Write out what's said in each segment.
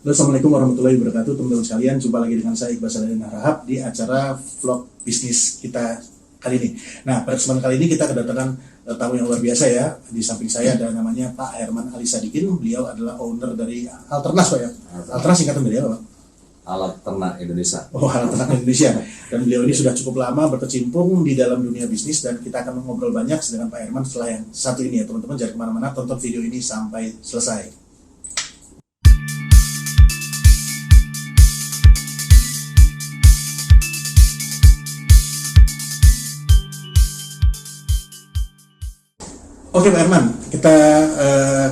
Assalamualaikum warahmatullahi wabarakatuh, teman-teman sekalian. Jumpa lagi dengan saya Iqbal Saladin Harahap di acara vlog bisnis kita kali ini. Nah, pada kesempatan kali ini kita kedatangan tamu yang luar biasa ya. Di samping saya ada namanya Pak Herman Ali Sadikin. Beliau adalah owner dari Alternas, Pak ya. Alternas singkatan dari apa, Pak? Alat Ternak Indonesia. Oh, Alat Ternak Indonesia. Dan beliau ini sudah cukup lama berkecimpung di dalam dunia bisnis dan kita akan ngobrol banyak dengan Pak Herman setelah yang satu ini ya. Teman-teman jangan kemana-mana, tonton video ini sampai selesai. Oke Pak Herman, kita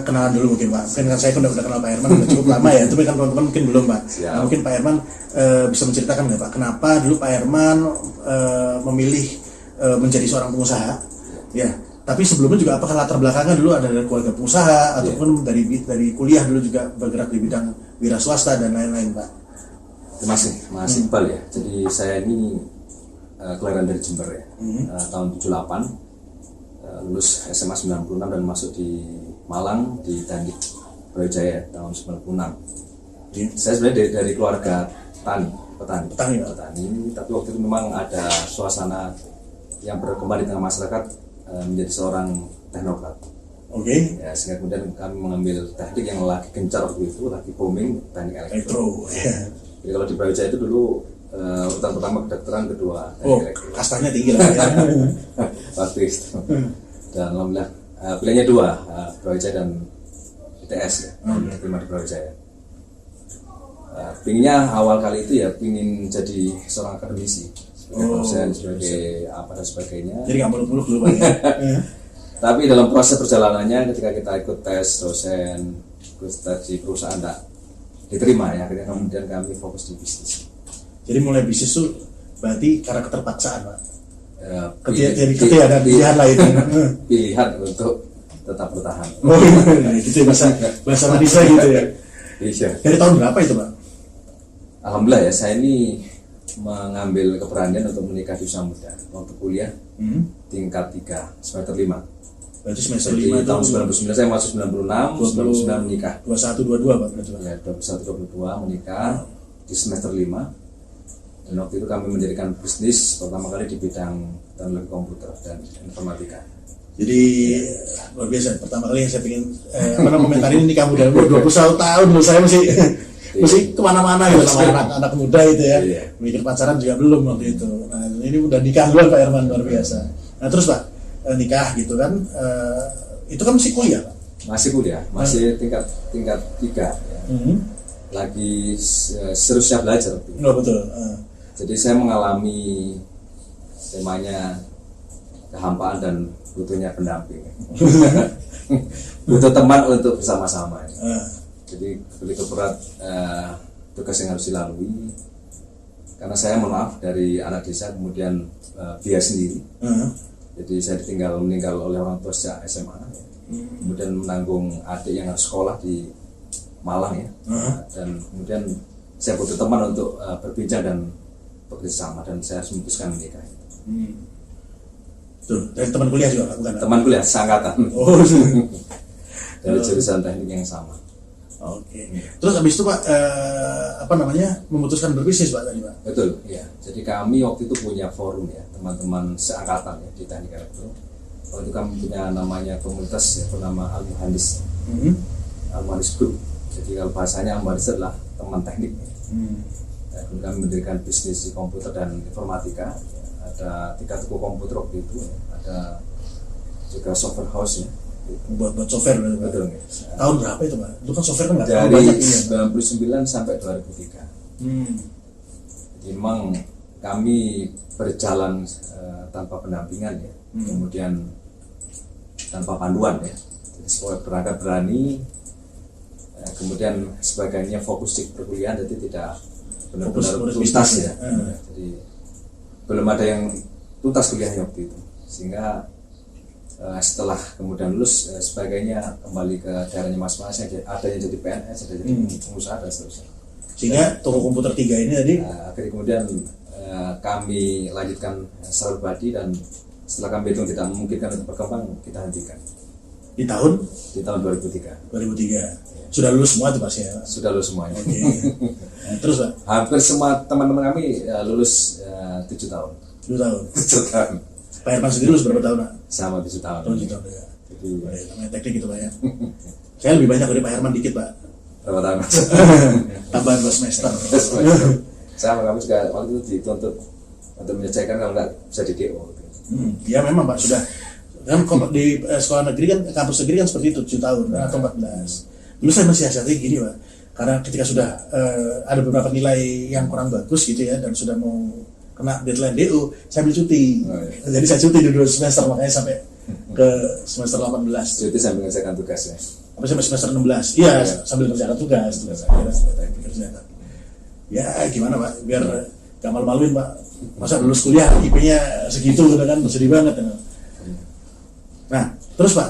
kenalan dulu mungkin Pak. Mungkin kan saya udah kenal Pak Herman udah cukup lama ya, tapi kan teman-teman mungkin belum Pak. Nah, mungkin Pak Herman bisa menceritakan nggak Pak, kenapa dulu Pak Herman memilih menjadi seorang pengusaha? Ya, tapi sebelumnya juga apakah latar belakangnya dulu ada dari keluarga pengusaha ataupun dari kuliah dulu juga bergerak di bidang wira swasta dan lain-lain Pak? Terima kasih Mas Iqbal ya. Jadi saya ini kelahiran dari Jember ya, tahun 78. Lulus SMA 96 dan masuk di Malang di Teknik Brawijaya tahun 96. Saya sebenarnya dari keluarga petani, tapi waktu itu memang ada suasana yang berkembang di tengah masyarakat menjadi seorang teknokrat. Oke. Ya, sehingga kemudian kami mengambil teknik yang lagi gencar waktu itu, lagi booming, teknik elektro. Jadi kalau di Brawijaya itu dulu urutan pertama kedokteran, kedua elektro. Kastanya tinggi lah ya. Waktu itu. Dan alhamdulillah pilihannya dua, Brawijaya dan ITS ya, terima di Brawijaya. Pinginnya awal kali itu ya pingin jadi seorang akademisi, sebagai dosen, sebagai apa dan sebagainya. Jadi nggak muluk-muluk dulu Pak ya. Tapi dalam proses perjalanannya ketika kita ikut tes dosen, ikut tes di perusahaan tak diterima ya, akhirnya kemudian kami fokus di bisnis. Jadi mulai bisnis itu berarti karena keterpaksaan Pak. Pilihan lain. Pilihan untuk tetap bertahan. Oh iya, gitu ya, bahasa manisnya gitu ya. Iya. Dari tahun berapa itu Pak? Alhamdulillah ya, saya ini mengambil keberanian untuk menikah di usia muda waktu kuliah tingkat 3 semester 5. Berarti semester 5 tahun 99 saya masuk 96, 99 menikah. 21 22 Pak berarti Pak. Ya, 21 22 menikah di semester 5. Dan waktu itu kami mendirikan bisnis pertama kali di bidang teknologi komputer dan informatika. Jadi luar biasa. Pertama kali yang saya ingin komentarin nikah muda umur 21 tahun loh, saya masih kemana-mana gitu sama anak muda itu ya. Mikir pacaran juga belum waktu itu. Nah ini udah nikah duluan Pak Herman, luar biasa. Nah terus Pak nikah gitu kan, itu kan masih kuliah Pak? Masih kuliah, masih tingkat 3 ya. Lagi seriusnya belajar. Oh betul. Jadi saya mengalami temanya kehampaan dan butuhnya pendamping. Butuh teman untuk bersama-sama. Jadi begitu berat tugas yang harus dilalui. Karena saya maaf dari anak desa kemudian biaya sendiri. Jadi saya meninggal oleh orang tua sejak SMA. Kemudian menanggung adik yang harus sekolah di Malang ya. Dan kemudian saya butuh teman untuk berbincang dan bekerjasama dan saya memutuskan menikah. Tuh, dari teman kuliah juga bukan? Teman kuliah seangkatan. Oh. Dari jurusan teknik yang sama. Oke. Terus habis itu Pak memutuskan berbisnis Pak tadi Pak? Betul, ya. Jadi kami waktu itu punya forum ya, teman-teman seangkatan ya di teknik elektro. Waktu itu kami punya namanya komunitas ya, bernama Al-Muhandis. Al-Muhandis Group. Jadi kalau bahasanya Al-Muhandis adalah teman teknik. Kami mendirikan bisnis di komputer dan informatika. Ada 3 toko komputer waktu itu, ada juga software house ya. Buat software betul. Tahun berapa itu Pak? Itu kan software kan nggak terlalu dari banyak 99 sampai 2003. Jadi memang kami berjalan tanpa pendampingan ya, kemudian tanpa panduan ya. Jadi berangkat berani, kemudian sebagainya fokus di perkuliahan, jadi tidak benar-benar tuntas ya. Jadi belum ada yang tuntas kuliahnya waktu itu, sehingga setelah kemudian lulus sebagainya kembali ke daerahnya masing-masing, ada yang jadi PNS, ada yang jadi pengusaha dan seterusnya. Sehingga toko komputer 3 ini tadi akhirnya kemudian kami lanjutkan secara pribadi dan setelah kami hitung tidak memungkinkan untuk berkembang, kita hentikan. Di tahun di tahun 2003. 2003. Sudah lulus semua tuh Pak ya? Sudah lulus semuanya. Oke. Nah, terus Pak? Hampir semua teman-teman kami lulus 7 tahun. 7 tahun. 7 tahun. Pak Herman sendiri lulus berapa tahun Pak? Sama 7 tahun. 7 tahun ya. Jadi Namanya teknik gitu Pak ya. Saya lebih banyak dari Pak Herman dikit Pak. berapa tahun? Tambahan 2 semester. Sama kami juga waktu itu dituntut untuk menyelesaikan, kalau nggak bisa di DO. Ya memang Pak sudah kan di sekolah negeri kan, kampus negeri kan seperti itu 7 tahun atau 14. Dulu saya masih siasati gini Pak, karena ketika sudah ada beberapa nilai yang kurang bagus gitu ya, dan sudah mau kena deadline DO, saya ambil cuti. Oh, iya. Jadi saya cuti di 2 semester, makanya sampai ke semester 18. Jadi sambil menyelesaikan tugasnya. Apa sampai semester 16? Iya, sambil kerjakan tugas kerjakan. Ya gimana Pak, biar gak malu-maluin Pak. Masa lulus kuliah IP-nya segitu udah kan, sedih banget ya. Nah, terus Pak,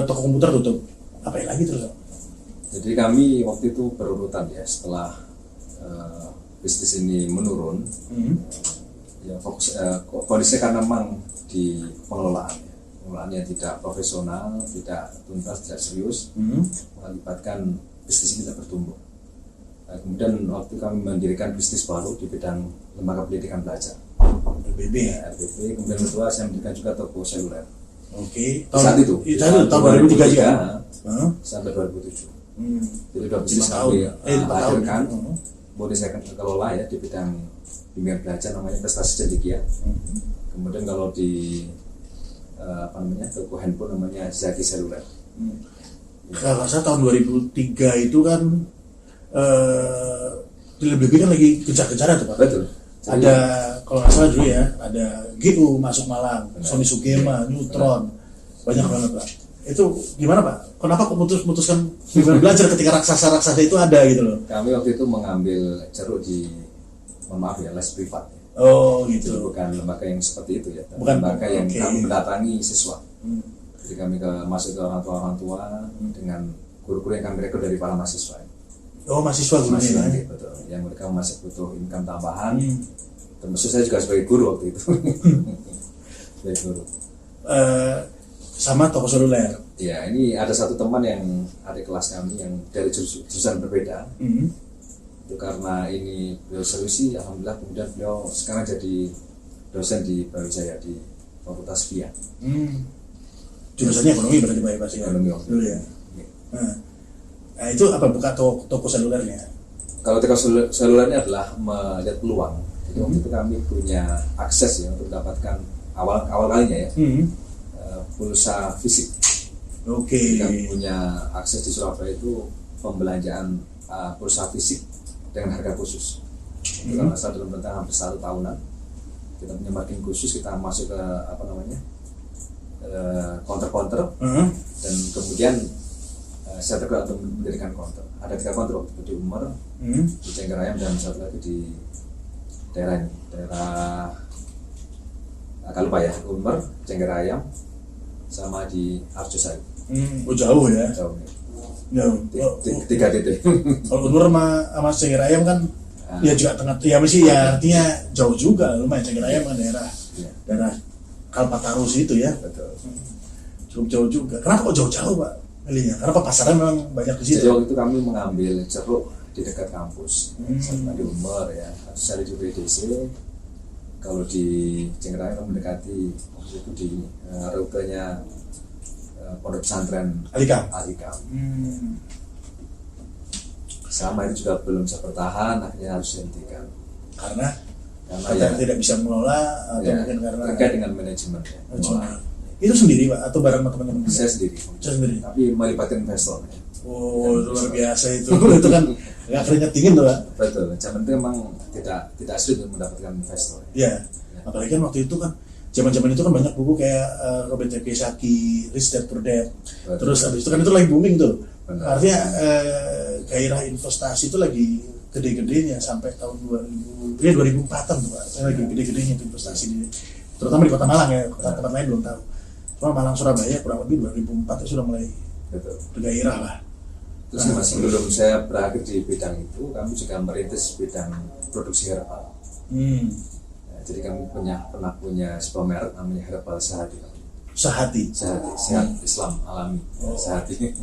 toko komputer tutup. Apa lagi terus Pak? Jadi kami waktu itu berurutan ya, setelah bisnis ini menurun, ya fokus kondisinya karena memang di pengelolaannya tidak profesional, tidak tuntas, tidak serius, mengakibatkan bisnis ini tidak bertumbuh. Nah, kemudian waktu kami mendirikan bisnis baru di bidang lembaga pendidikan belajar, RBB. ya, RBB. Kemudian kedua saya mendirikan juga toko seluler. Oke. Saat itu tahun 2003 juga. Sampai 2007. Jadi udah 5 bisnis tahun. kami 4 tahun akhirkan, boleh saya kelola ya di bidang bimbingan belajar namanya prestasi cendekia. Kemudian kalau di toko handphone namanya Zaki Seluler. Kalau saya tahun 2003 itu kan lebih kan lagi kejar-kejaran tuh Pak. Betul. Ada kalau nggak salah dulu ya, ada GU masuk Malang, Sony Sugema, Neutron, banyak banget Pak. Itu gimana Pak? Kenapa kok memutuskan bimbingan belajar ketika raksasa-raksasa itu ada gitu loh? Kami waktu itu mengambil ceruk di, mohon maaf ya, les privat. Oh Jadi gitu. bukan lembaga yang seperti itu ya, Bukan, lembaga yang oke. kami mendatangi siswa. Jadi kami masuk ke orang tua dengan guru-guru yang kami rekrut dari para mahasiswa. Oh mahasiswa Mahasiswa, gurunya ya. betul. Yang mereka masih butuh income tambahan. Termasuk saya juga sebagai guru waktu itu. Sebagai guru. Sama toko seluler. Ya, ini ada satu teman yang adik kelas kami yang dari jurusan berbeda. Itu karena ini beliau seriusi, alhamdulillah kemudian beliau sekarang jadi dosen di Brawijaya di Fakultas FIA. Jurusannya ekonomi berarti Pak ya pasti. Ekonomi waktu Dulu ya. Nah itu apa buka toko selulernya? Kalau toko selulernya adalah melihat peluang. Jadi waktu itu kami punya akses ya untuk mendapatkan awal kalinya ya pulsa fisik. Oke. Jadi kami punya akses di Surabaya itu pembelanjaan pulsa fisik dengan harga khusus. Itu kalau saat dalam rentang hampir 1 tahunan kita punya marketing khusus, kita masuk ke counter dan kemudian saya tergerak untuk mendirikan counter. Ada 3 counter waktu itu di Umar, di Cengkarayam, dan satu lagi di daerah agak lupa ya, Umar, Cengkarayam, sama di Arjosari. Oh jauh ya? Jauh. Jauh. 3 titik. Kalau Umar sama Cengkarayam kan ya juga tengah, ya masih ya artinya jauh juga, lumayan. Cengkarayam kan daerah Kalpatarus itu ya. Betul. Cukup jauh juga. Kenapa kok jauh-jauh Pak? Milihnya? Karena pasarnya memang banyak di situ. Jadi waktu itu kami mengambil ceruk di dekat kampus, sama di Umar ya, saya di BDC. Kalau di Cengkarayam mendekati waktu itu di rutenya Pondok Pesantren Alikam. Sama itu juga belum bisa bertahan, akhirnya harus dihentikan. Karena ya, tidak bisa mengelola atau ya, mungkin karena terkait dengan manajemen ya, pengelolaan. Itu sendiri Pak atau bareng sama teman-teman? Saya sendiri. Tapi melibatkan investor ya. Oh luar biasa itu. Itu kan nggak keringat dingin tuh Pak. Betul. Zaman itu memang tidak sulit untuk mendapatkan investor. Iya. Apalagi kan waktu itu kan zaman itu kan banyak buku kayak Robert T. Kiyosaki, Rich Dad Poor Dad. Terus habis itu kan itu lagi booming tuh. Benar. Artinya gairah investasi itu lagi gede-gedenya sampai tahun 2004-an tuh Pak. Saya lagi gede-gedenya investasi di, terutama di Kota Malang ya. Tempat lain belum tahu. Cuma Malang Surabaya kurang lebih 2004 itu sudah mulai bergairah lah. Terus Mas, sebelum saya berakhir di bidang itu, kami juga merintis bidang produksi herbal. Jadi kami pernah punya sebuah merek namanya Herbal Sehati. Sehati. Sehat Islam alami. Sehati.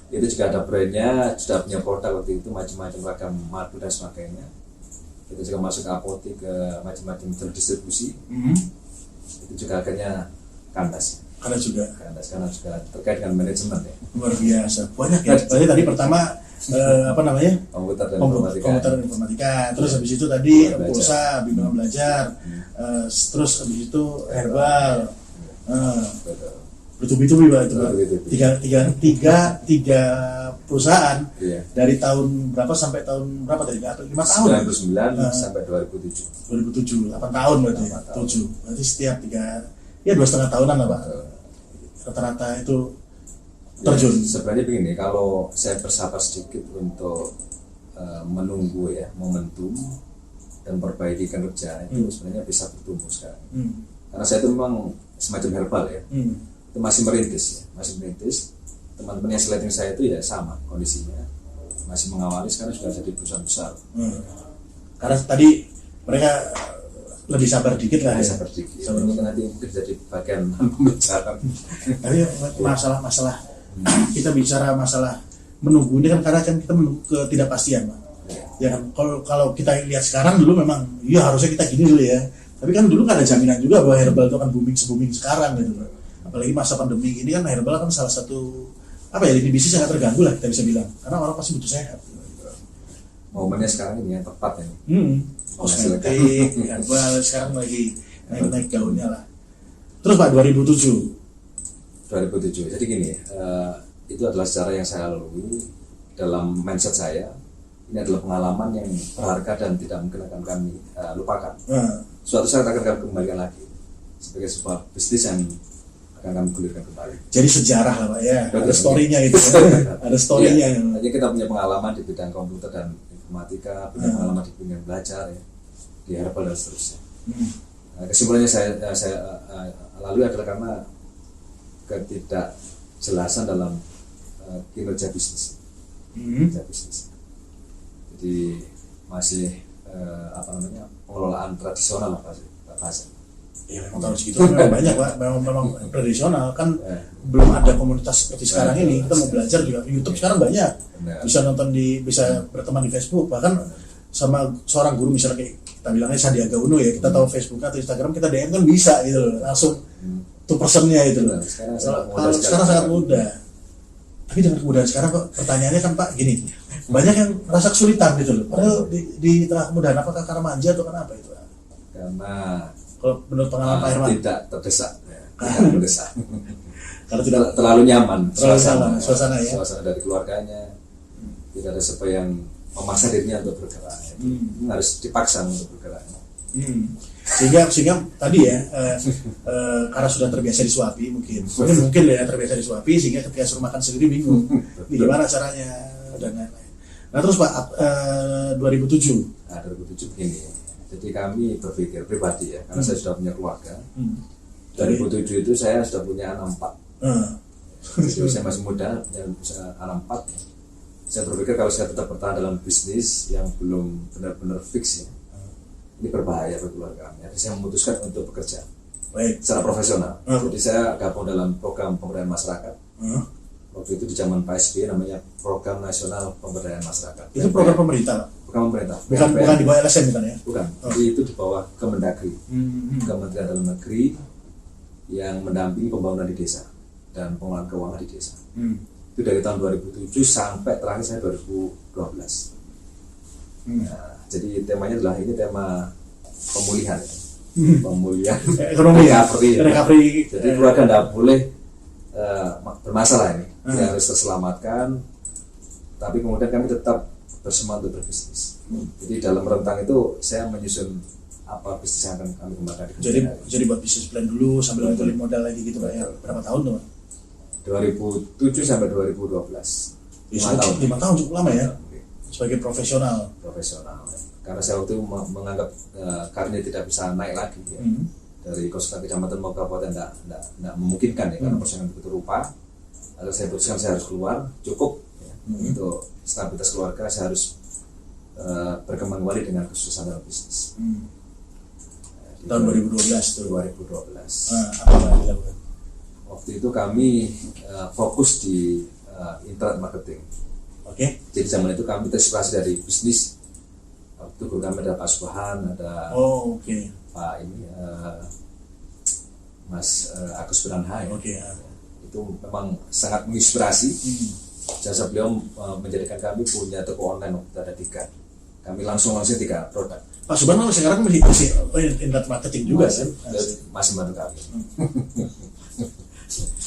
Itu juga ada brandnya, sudah punya produk waktu itu macam-macam ragam madu dan sebagainya. Itu juga masuk ke apotek, ke macam-macam distribusi. Itu juga akhirnya kandas. Karena juga terkait dengan manajemen ya. Luar biasa. Banyak ya. Berarti tadi pertama komputer dan informatika. Terus habis itu tadi pulsa, bimbingan belajar. Terus habis itu herbal. Bertubi-tubi Pak itu Pak. Tiga perusahaan dari tahun berapa sampai tahun berapa tadi? 5 tahun. 99 sampai 2007. 8 tahun berarti. 7. Berarti setiap 2,5 tahunan lah Pak. Rata-rata itu terjun. Sebenarnya begini, kalau saya bersabar sedikit untuk menunggu ya momentum dan perbaiki kinerja itu sebenarnya bisa bertumbuh sekarang. Karena saya itu memang semacam herbal ya. Itu masih merintis. Teman-teman yang seleting saya itu ya sama kondisinya, masih mengawali, sekarang sudah jadi perusahaan besar. Karena tadi mereka lebih sabar dikit lah. Sabar dikit. Nanti mungkin jadi bagian pembicaraan. Tapi masalah kita bicara masalah menunggu ini kan karena kan kita menunggu ketidakpastian Pak. Ya kan kalau kita lihat sekarang dulu memang ya harusnya kita gini dulu ya. Tapi kan dulu nggak ada jaminan juga bahwa herbal itu akan booming sekarang gitu loh. Apalagi masa pandemi ini kan herbal kan salah satu lini bisnis yang terganggu lah kita bisa bilang, karena orang pasti butuh sehat. Momennya sekarang ini yang tepat ya. Kosmetik, herbal sekarang lagi naik daunnya lah. Terus Pak 2007. Jadi gini, itu adalah sejarah yang saya lalui dalam mindset saya. Ini adalah pengalaman yang berharga dan tidak mungkin akan kami lupakan. Suatu saat akan kami kembalikan lagi sebagai sebuah bisnis yang akan kami gulirkan kembali. Jadi sejarah lah Pak ya, ada story-nya itu. Ada story-nya. Jadi kita punya pengalaman di bidang komputer dan informatika, punya pengalaman di bidang belajar ya, di herbal dan seterusnya. Kesimpulannya saya lalui adalah karena ketidakjelasan dalam kinerja bisnis. Jadi masih pengelolaan tradisional lah bahasa. Ya memang tahun segitu memang banyak Pak, memang tradisional kan belum ada komunitas seperti sekarang ini. Kita mau belajar juga di YouTube sekarang banyak, bisa nonton bisa berteman di Facebook, bahkan sama seorang guru misalnya kayak kita bilangnya Sandiaga Uno ya, kita tahu Facebook atau Instagram kita DM kan bisa gitu loh, langsung tuh personnya itu loh. Kalau sekarang sangat mudah. Tapi dengan kemudahan sekarang kok pertanyaannya kan Pak gini, banyak yang merasa kesulitan gitu loh. Padahal di tengah kemudahan apakah karena manja atau kenapa itu? Karena kalau menurut pengalaman Pak Herman tidak terdesak, kalau tidak terlalu nyaman suasana dari keluarganya, tidak ada siapa yang memaksa dirinya untuk bergerak, harus dipaksa untuk bergerak. Sehingga tadi ya karena sudah terbiasa disuapi mungkin ya terbiasa disuapi sehingga ketika suruh makan sendiri bingung ini gimana caranya dan lain-lain. Nah terus Pak 2007 begini. Jadi kami berpikir pribadi ya, karena saya sudah punya keluarga. 2007 itu saya sudah punya anak 4. Jadi saya masih muda, punya anak 4. Saya berpikir kalau saya tetap bertahan dalam bisnis yang belum benar-benar fix ya, ini berbahaya bagi keluarga kami. Jadi saya memutuskan untuk bekerja secara profesional. Jadi saya gabung dalam program pemberdayaan masyarakat. Waktu itu di zaman Pak SBY namanya Program Nasional Pemberdayaan Masyarakat. Itu program pemerintah Pak? Program pemerintah. Bukan di bawah LSM bukan ya? Bukan. Jadi itu di bawah Kemendagri. Kementerian Dalam Negeri yang mendampingi pembangunan di desa dan pengelolaan keuangan di desa. Itu dari tahun 2007 sampai terakhir saya 2012. Nah, jadi temanya adalah ini tema pemulihan. Pemulihan ekonomi recovery. Jadi keluarga tidak boleh bermasalah ini, dia harus terselamatkan, tapi kemudian kami tetap bersemangat untuk berbisnis. Jadi dalam rentang itu saya menyusun apa bisnis yang akan kami kembangkan. Jadi buat bisnis plan dulu sambil ngumpulin modal lagi gitu Pak ya. Berapa tahun tuh Pak? 2007 sampai 2012. 5 tahun cukup lama ya. Sebagai profesional. Karena saya waktu itu menganggap karirnya tidak bisa naik lagi ya. Dari konsultan kecamatan mau kabupaten tidak memungkinkan ya, karena persaingan begitu rupa. Lalu saya putuskan saya harus keluar, cukup ya, untuk stabilitas keluarga. Saya harus berkembang kembali dengan kesuksesan dalam bisnis. Tahun 2012 tuh. 2012. Apa yang dilakukan? waktu itu kami fokus di internet marketing. Oke. Jadi zaman itu kami terinspirasi dari bisnis. Waktu itu guru kami ada Pak Subhan, ada Pak ini Mas Agus Branhai. Itu memang sangat menginspirasi. Jasa beliau menjadikan kami punya toko online waktu itu ada 3. Kami langsung 3 produk. Pak Subhan sekarang masih internet marketing juga sih. Masih bantu kami.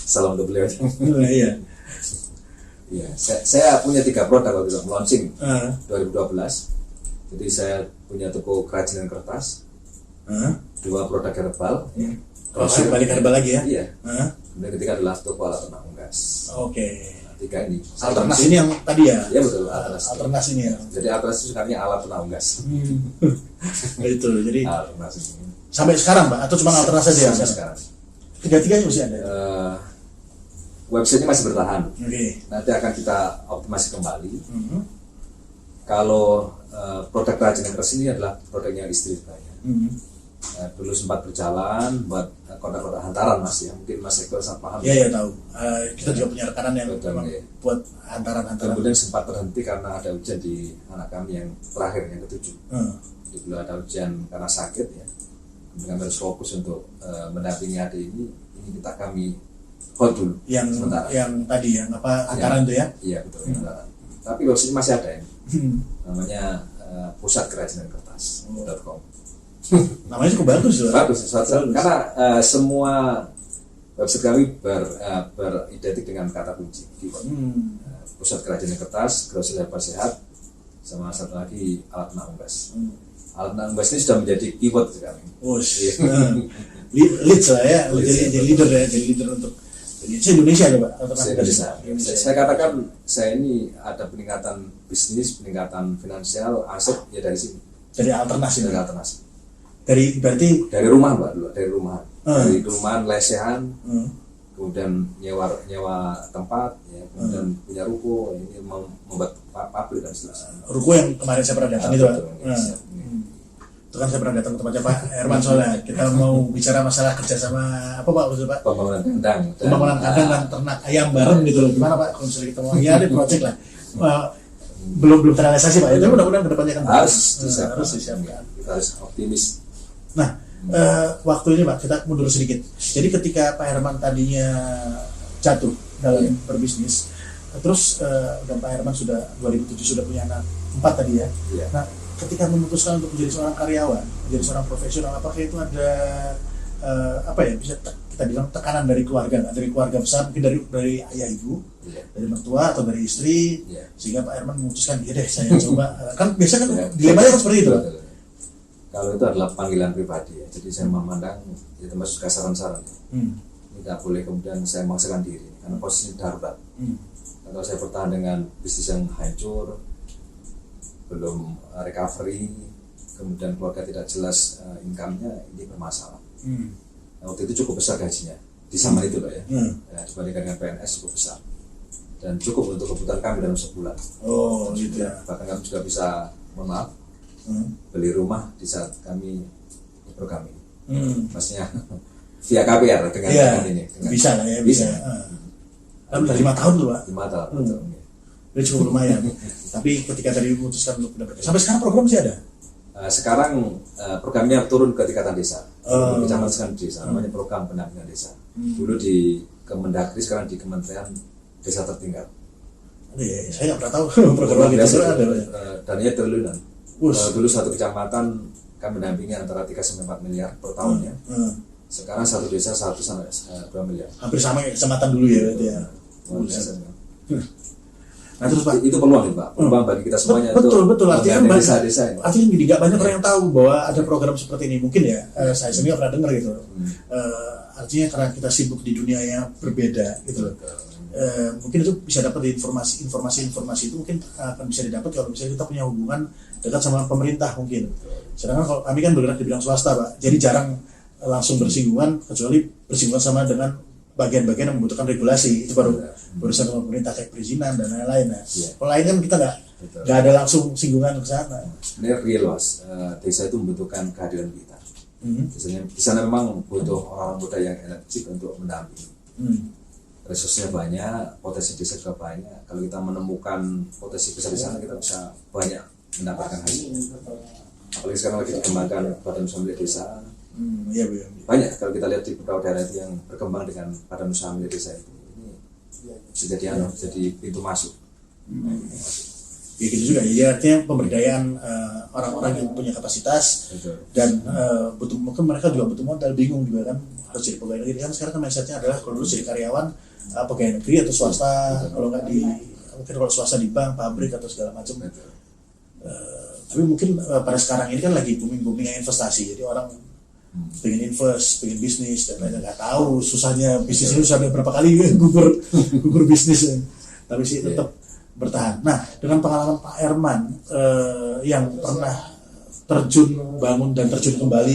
Salam untuk beliau. Iya. Iya, saya punya 3 produk waktu itu launching 2012. Jadi saya punya toko kerajinan kertas, 2 produk herbal. Balik herbal lagi ya? Iya. Kemudian ketiga adalah toko alat tenang unggas. Oke. 3 ini. Alternasi ini yang tadi ya? Iya betul. Alternasi ini ya. Jadi alternasi itu sebenarnya alat tenang unggas. Itu. Jadi alternasi. Sampai sekarang, Pak? Atau cuma alternasi saja? Sampai sekarang. 3-tiganya masih ada. Websitenya masih bertahan. Nanti akan kita optimasi kembali. Kalau produk kerajinan keras ini adalah produknya istri saya. Dulu sempat berjalan buat kota-kota hantaran Mas ya, mungkin Mas Eko sangat paham. Iya tahu. Kita juga punya rekanan yang buat hantaran-hantaran. Kemudian sempat terhenti karena ada ujian di anak kami yang terakhir yang ke-7. Jadi dulu ada ujian karena sakit ya. Kemudian kami harus fokus untuk mendampingi adik ini kita kami hold dulu. Yang tadi ya, hantaran itu ya? Iya betul. Hantaran. Tapi website masih ada ya. Namanya pusatkerajinan-kertas.com. Namanya cukup bagus loh. Bagus. Karena semua website kami beridentik dengan kata kunci pusat kerajinan kertas, grocery herbal sehat, sama satu lagi alat tenang unggas. Alat tenang unggas ini sudah menjadi keyword kami. Lead lah ya, jadi leader untuk Indonesia ya Pak. Saya katakan saya ini ada peningkatan bisnis, peningkatan finansial, aset ya dari sini. Dari alternasi. Dari rumah Mbak dulu, dari rumah. Dari rumahan lesehan, kemudian nyewa tempat, ya, kemudian punya ruko, ini membuat pabrik dan seterusnya. Ruko yang kemarin saya pernah datang itu Pak. Itu kan saya pernah datang ke tempatnya Pak Herman soalnya. Kita mau bicara masalah kerjasama apa Pak? Pembangunan kandang dan ternak ayam bareng gitu loh. Gimana Pak? Kalau misalnya kita mau ada proyek lah. Belum terrealisasi Pak. Itu mudah-mudahan kedepannya kan harus disiapkan. Kita harus optimis. Nah, waktu ini Pak kita mundur sedikit. Jadi ketika Pak Herman tadinya jatuh dalam berbisnis, terus dan Pak Herman sudah 2007 sudah punya anak 4 tadi ya. Nah, ketika memutuskan untuk menjadi seorang karyawan, menjadi seorang profesional, apakah itu ada bisa kita bilang tekanan dari keluarga, dari keluarga besar, mungkin dari ayah ibu, dari mertua atau dari istri, sehingga Pak Herman memutuskan ya deh saya coba. Kan biasanya kan dilemanya kan seperti itu. Kalau itu adalah panggilan pribadi ya, jadi saya memandang ya termasuk saran-saran. Tidak boleh kemudian saya memaksakan diri karena posisi darurat. Kalau saya bertahan dengan bisnis yang hancur, belum recovery, kemudian keluarga tidak jelas income-nya, ini bermasalah. Nah, waktu itu cukup besar gajinya di zaman itu loh ya, dibandingkan dengan PNS cukup besar dan cukup untuk kebutuhan kami dalam sebulan. Gitu ya. Bahkan kami juga bisa, beli rumah di saat kami program ini. Maksudnya via KPR dengan ini. Bisa lah ya, bisa. Kan udah 5 tahun tuh Pak. 5 tahun, betul. Udah cukup lumayan. Tapi ketika tadi memutuskan untuk mendapatkan, sampai sekarang program masih ada? Sekarang programnya turun ke tingkatan desa, kecamatan desa, namanya program pendampingan desa. Dulu di Kemendagri, sekarang di Kementerian Desa Tertinggal. Saya nggak pernah tahu program itu ada. Dananya triliunan. Dulu satu kecamatan kami mendampingi antara 3-4 miliar per tahunnya. Sekarang satu desa 1-2 miliar. Hampir sama kayak kecamatan dulu ya. Nah terus Pak, itu peluang Pak, peluang bagi kita semuanya. Betul. Artinya desa-desa. Artinya nggak banyak orang yang tahu bahwa ada program seperti ini. Mungkin ya, saya sendiri pernah dengar gitu. Artinya karena kita sibuk di dunia yang berbeda gitu loh. Mungkin itu bisa dapat informasi itu mungkin akan bisa didapat kalau misalnya kita punya hubungan dekat sama pemerintah mungkin. Sedangkan kalau kami kan bergerak di bidang swasta Pak, jadi jarang langsung bersinggungan, kecuali bersinggungan sama dengan bagian-bagian yang membutuhkan regulasi, itu baru berurusan sama pemerintah kayak perizinan dan lain-lain. Kalau lain kan kita nggak ada langsung singgungan ke sana. Sebenarnya real Mas, desa itu membutuhkan kehadiran kita. Biasanya di sana memang butuh orang muda yang energik untuk mendampingi. Resource-nya banyak, potensi desa juga banyak. Kalau kita menemukan potensi besar di sana, kita bisa banyak mendapatkan hasil. Apalagi sekarang lagi dikembangkan badan usaha milik desa. Iya, Bu. Banyak kalau kita lihat di beberapa daerah itu yang berkembang dengan badan usaha milik desa itu. Ini bisa jadi pintu masuk. Ya gitu juga, jadi artinya pemberdayaan orang-orang yang punya kapasitas. Betul. Dan mungkin mereka juga butuh modal, bingung juga kan harus jadi pegawai negeri kan. Sekarang kan mindsetnya adalah kalau dulu jadi karyawan pegawai negeri atau swasta, kalau nggak di mungkin kalau swasta di bank, pabrik atau segala macam. Tapi mungkin pada sekarang ini kan lagi booming investasi, jadi orang pengen invest, pengen bisnis, dan mereka nggak tahu susahnya bisnis ini sudah berapa kali gugur bisnis, tapi sih tetap bertahan. Nah, dengan pengalaman Pak Herman yang pernah bangun dan terjun kembali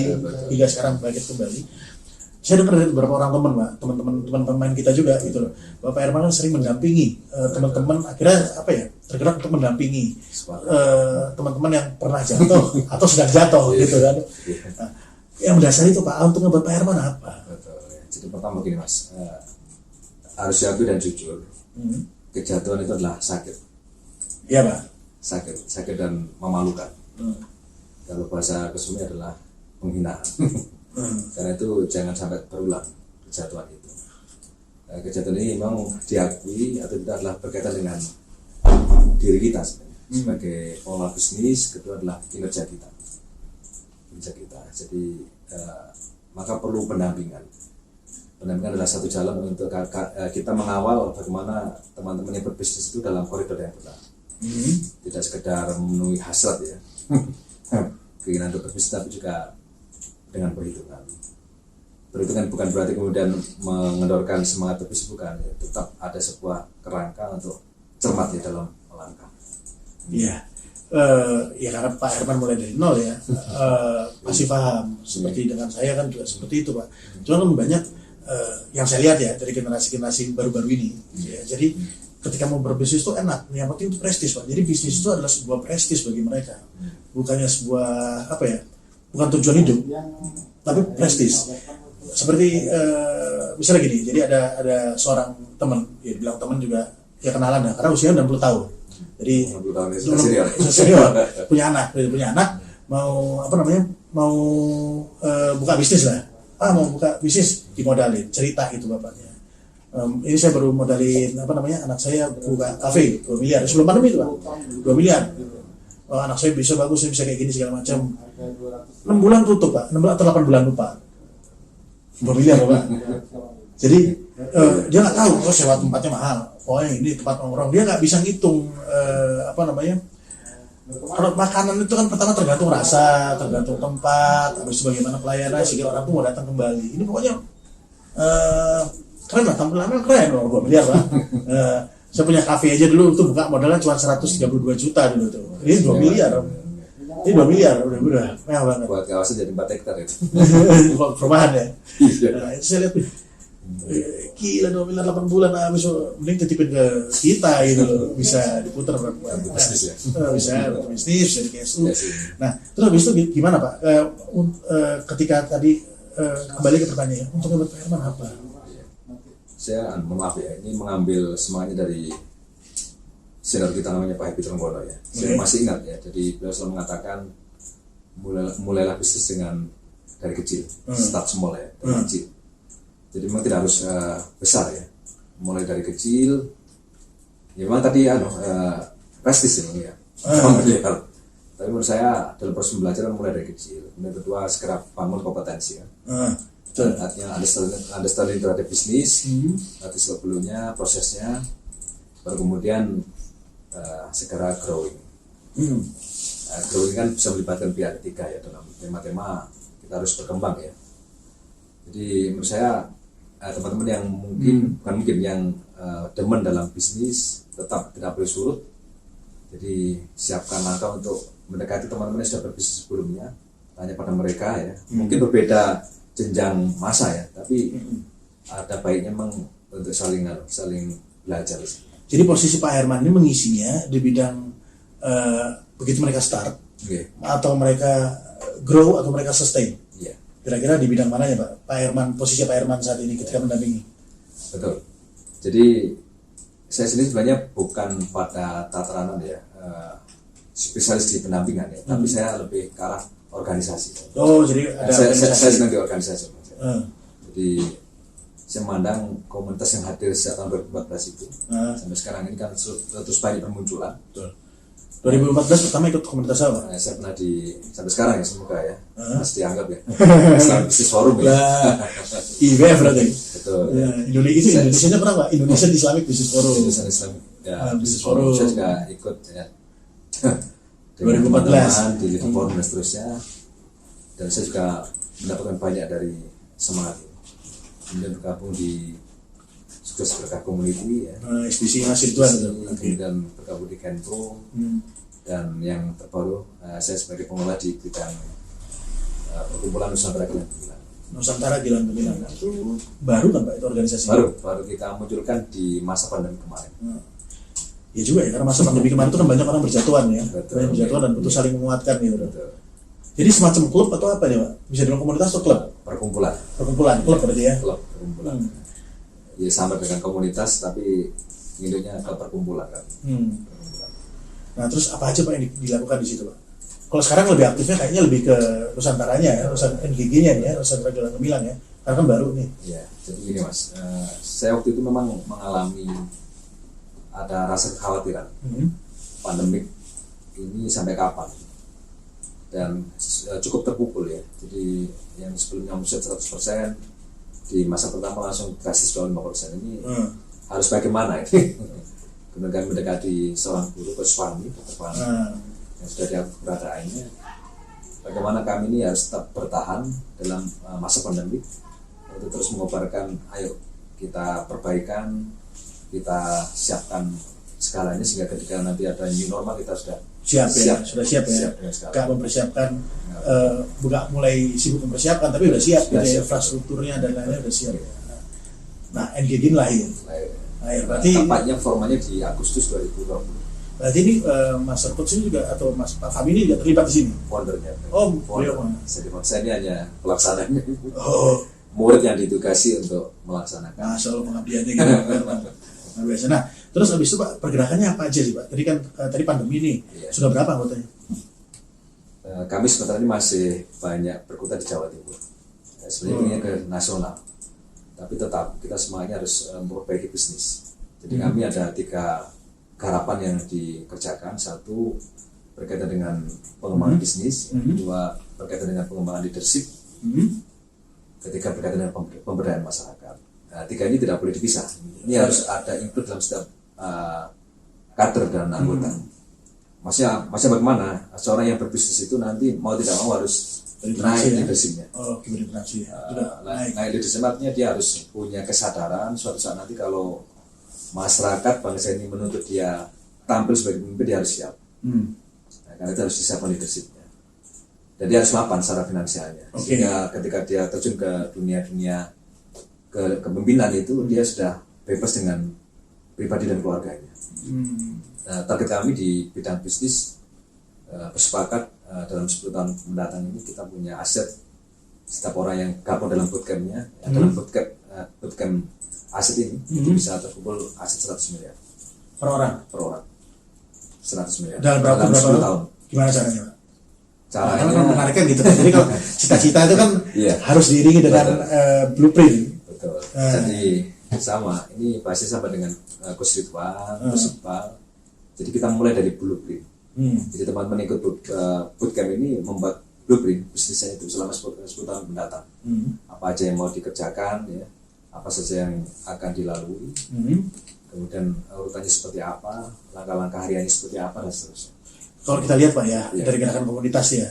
hingga sekarang bangkit kembali, saya dengar dari beberapa orang teman pemain kita juga gitu loh. Bapak Herman kan sering mendampingi teman-teman, akhirnya tergerak untuk mendampingi teman-teman yang pernah jatuh atau sedang jatuh gitu kan. Nah, yang mendasari itu Pak, untuk ngebuat Pak Herman apa? Betul. Jadi pertama begini Mas, harus jujur dan jujur. Kejatuhan itu adalah sakit. Iya Pak. Sakit dan memalukan. Kalau bahasa kesumnya adalah penghinaan. Karena itu jangan sampai terulang kejatuhan itu. Kejatuhan ini memang diakui atau tidak adalah berkaitan dengan diri kita sebenarnya. Sebagai pengelola bisnis, kedua adalah kinerja kita. Jadi maka perlu pendampingan. Pendampingan adalah satu jalan untuk kita mengawal bagaimana teman-teman yang berbisnis itu dalam koridor yang benar. Tidak sekedar memenuhi hasrat ya, keinginan untuk berbisnis, tapi juga dengan perhitungan. Perhitungan bukan berarti kemudian mengendorkan semangat berbisnis, bukan. Ya, tetap ada sebuah kerangka untuk cermat di dalam melangkah. Iya. Ya karena Pak Herman mulai dari nol ya, masih paham. Seperti dengan saya kan juga seperti itu Pak. Cuma kan banyak yang saya lihat ya dari generasi baru-baru ini. Ya, jadi ketika mau berbisnis itu enak, yang penting itu prestis Pak. Jadi bisnis itu adalah sebuah prestis bagi mereka, bukannya sebuah bukan tujuan hidup, tapi prestis. Seperti misalnya gini, jadi ada seorang teman, ya bilang teman juga ya kenalan ya, karena usianya 60 tahun. Jadi senior punya anak mau mau buka bisnis lah. Mau buka bisnis, dimodalin, cerita gitu bapaknya. Ini saya baru modalin anak saya buka kafe 2 miliar sebelum pandemi itu Pak. 2 miliar. Anak saya bisa bagus, saya bisa kayak gini segala macam. 6 bulan tutup Pak, 6 bulan atau 8 bulan lupa. 2 miliar Pak. Jadi dia nggak tahu sewa tempatnya mahal. Ini tempat nongkrong, dia nggak bisa ngitung kalau makanan itu kan pertama tergantung rasa, tergantung tempat, habis bagaimana pelayanan sehingga orang tuh mau datang kembali. Ini pokoknya keren lah, tampilannya keren loh, 2 miliar Pak. Saya punya kafe aja dulu tuh buka modalnya cuma 132 juta dulu tuh. Ini 2 miliar. Ini 2 miliar udah mewah banget. Buat kawasan jadi 4 hektar itu. Perumahan ya. Nah, itu saya lihat gila 2 miliar 8 bulan habis, mending titipin ke kita gitu loh, bisa diputar bisnis ya. Bisa bisnis, bisa di cash. Nah, terus habis itu gimana Pak? Ketika tadi kembali ke pertanyaan, untuk Pak Herman apa? Saya maaf ya, ini mengambil semuanya dari senior kita namanya Pak Happy Trenggono ya. Saya masih ingat ya, jadi beliau selalu mengatakan mulailah bisnis dari kecil, start small ya, dari kecil. Jadi memang tidak harus besar ya, mulai dari kecil. Ya memang tadi prestis ya, tapi menurut saya dalam proses pembelajaran mulai dari kecil. Kemudian kedua, segera bangun kompetensi ya. Artinya understanding terhadap bisnis, nanti sebelumnya prosesnya, baru kemudian segera growing. Growing kan bisa melibatkan pihak ketiga ya, dalam tema-tema kita harus berkembang ya. Jadi menurut saya teman-teman yang yang demen dalam bisnis tetap tidak boleh surut. Jadi siapkan langkah untuk mendekati teman-teman yang sudah berbisnis sebelumnya, tanya pada mereka ya. Mungkin berbeda jenjang masa ya, tapi ada baiknya memang untuk saling belajar. Jadi posisi Pak Herman ini mengisinya di bidang begitu mereka start, atau mereka grow atau mereka sustain. Kira-kira di bidang mana ya Pak Herman, posisi Pak Herman saat ini ketika mendampingi? Betul. Jadi saya sendiri sebenarnya bukan pada tataran spesialis di pendampingan ya, tapi saya lebih ke arah organisasi. Oh, jadi ada saya senang di organisasi. Jadi saya memandang komunitas yang hadir sejak tahun 2014 itu sampai sekarang ini kan terus banyak bermunculan. Betul. 2014 pertama ikut komunitas apa? Saya pernah sampai sekarang ya, semoga ya masih dianggap ya Islam Business Forum ya. IBF berarti. Betul. Ya, Indonesia pernah Pak? Indonesian Islamic Business Forum. Indonesian Islamic Business Forum. Saya juga ikut ya. 2014 di Living Forum dan seterusnya. Dan saya juga mendapatkan banyak dari semangat. Kemudian bergabung di Sukses Berkah Community ya. SBC Mas Ridwan itu. Kemudian bergabung di Kenpro. Dan yang terbaru saya sebagai pengelola di bidang perkumpulan Nusantara Gilang Gemilang. Nusantara Gilang Gemilang itu baru kan Pak itu organisasi? Baru kita munculkan di masa pandemi kemarin. Ya juga ya, karena masa pandemi kemarin itu kan banyak orang berjatuhan ya. Betul, banyak berjatuhan dan butuh saling menguatkan gitu. Betul. Jadi semacam klub atau apa nih Pak? Bisa dalam komunitas atau klub? Perkumpulan. Klub berarti ya? Klub, perkumpulan. Ya sama dengan komunitas tapi induknya ke perkumpulan kan. Nah terus apa aja Pak yang dilakukan di situ Pak? Kalau sekarang lebih aktifnya kayaknya lebih ke Nusantaranya ya, NGG-nya ya, Nusantara Gilang Gemilang ya, karena kan baru nih. Iya, jadi gini Mas, saya waktu itu memang mengalami ada rasa kekhawatiran pandemik ini sampai kapan, dan cukup terpukul ya. Jadi yang sebelumnya omset 100% di masa pertama langsung drastis down 5% ini harus bagaimana ini? Kemudian kami mendekati seorang guru Kuswami, yang sudah diatur keberadaannya. Bagaimana kami ini harus tetap bertahan dalam masa pandemi untuk terus mengobarkan, ayo kita perbaikan, kita siapkan segalanya sehingga ketika nanti ada new normal kita sudah siap ya. Gak mempersiapkan, bukan mulai sibuk mempersiapkan, tapi udah siap gitu ya, infrastrukturnya dan lainnya udah siap. Nah, NGG lahir. Berarti tepatnya formalnya di Agustus 2020. Berarti ini Mas Coach ini juga atau Mas Pak Fahmi ini juga terlibat di sini? Foundernya. Beliau mana? Saya ini hanya pelaksananya. Murid yang ditugasi untuk melaksanakan. Masya Allah pengabdiannya gitu. Luar biasa. Nah, terus habis itu Pak pergerakannya apa aja sih Pak? Tadi kan tadi pandemi ini sudah berapa anggotanya? Kami sebenarnya ini masih banyak berkutat di Jawa Timur. Sebenarnya ke nasional. Tapi tetap kita semuanya harus memperbaiki bisnis. Jadi kami ada 3 garapan yang dikerjakan. 1 berkaitan dengan pengembangan bisnis, 2 berkaitan dengan pengembangan leadership, 3 berkaitan dengan pemberdayaan masyarakat. Nah, 3 ini tidak boleh dipisah. Ini harus ada include dalam setiap kader dan anggota. Maksudnya bagaimana seorang yang berbisnis itu nanti mau tidak mau harus naik leadershipnya. Naik leadership artinya dia harus punya kesadaran suatu saat nanti kalau masyarakat bangsa ini menuntut dia tampil sebagai pemimpin, dia harus siap. Karena itu harus disiapkan leadershipnya. Dan dia harus mapan secara finansialnya. Sehingga ketika dia terjun ke dunia kepemimpinan itu dia sudah bebas dengan pribadi dan keluarganya. Nah, target kami di bidang bisnis bersepakat dalam 10 tahun mendatang ini kita punya aset setiap orang yang gabung dalam bootcampnya, dalam bootcamp aset ini itu bisa terkumpul aset 100 miliar per orang 100 miliar dalam berapa 10 tahun. Gimana caranya Pak? Caranya kan menarikkan gitu. Jadi kalau cita-cita itu kan harus diiringi dengan blueprint. Betul. Jadi sama, ini pasti sama dengan Coach Ridwan, Coach Iqbal. Jadi kita mulai dari blueprint. Jadi teman-teman ikut bootcamp ini membuat blueprint bisnisnya itu selama 10 tahun mendatang. Apa aja yang mau dikerjakan ya, apa saja yang akan dilalui, kemudian urutannya seperti apa, langkah-langkah hariannya seperti apa dan seterusnya. Kalau kita lihat Pak ya, dari gerakan komunitas ya,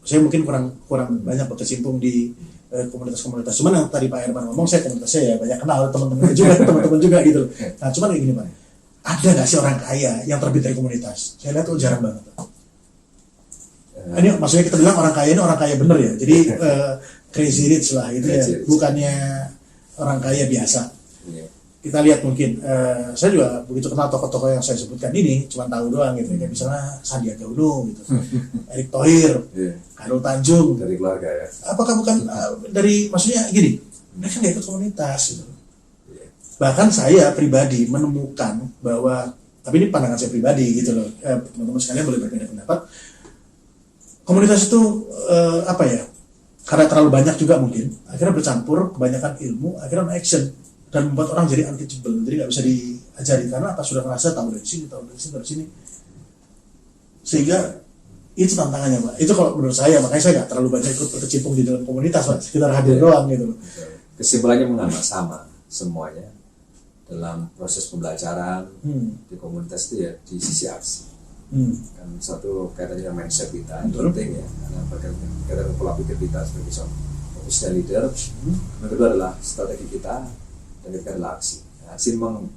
saya mungkin kurang banyak berkecimpung di komunitas-komunitas. Cuman yang tadi Pak Herman ngomong, saya komunitasnya ya banyak kenal teman-teman juga gitu. Nah cuman kayak gini Pak, ada nggak sih orang kaya yang terbit dari komunitas? Saya lihat tuh jarang banget. Ini maksudnya kita bilang orang kaya ini orang kaya bener ya, jadi crazy rich lah gitu ya, bukannya orang kaya biasa. Kita lihat mungkin, saya juga begitu kenal tokoh-tokoh yang saya sebutkan ini, cuma tahu doang gitu, kayak misalnya Sandiaga Uno gitu, Erick Thohir, Khairul Tanjung, dari keluarga ya. Apakah bukan dari, maksudnya gini, mereka nggak ikut komunitas gitu. bahkan saya pribadi menemukan bahwa, tapi ini pandangan saya pribadi gitu loh, teman-teman sekalian boleh berbeda pendapat, komunitas itu apa ya, karena terlalu banyak juga mungkin akhirnya bercampur kebanyakan ilmu, akhirnya action dan membuat orang jadi untouchable, jadi nggak bisa diajari karena apa, sudah merasa tahu dari sini, tahu dari sini, sehingga itu tantangannya Pak. Itu kalau menurut saya, makanya saya nggak terlalu banyak ikut berkecimpung di dalam komunitas Pak, sekitar hadir doang gitu loh. Kesimpulannya mengapa sama semuanya dalam proses pembelajaran di komunitas itu ya di sisi aksi. Kan satu kaitannya dengan mindset kita itu penting ya, karena berkaitan pola pikir kita sebagai seorang professional leader. Yang kedua adalah strategi kita, dan ketiga adalah aksi. Aksi memang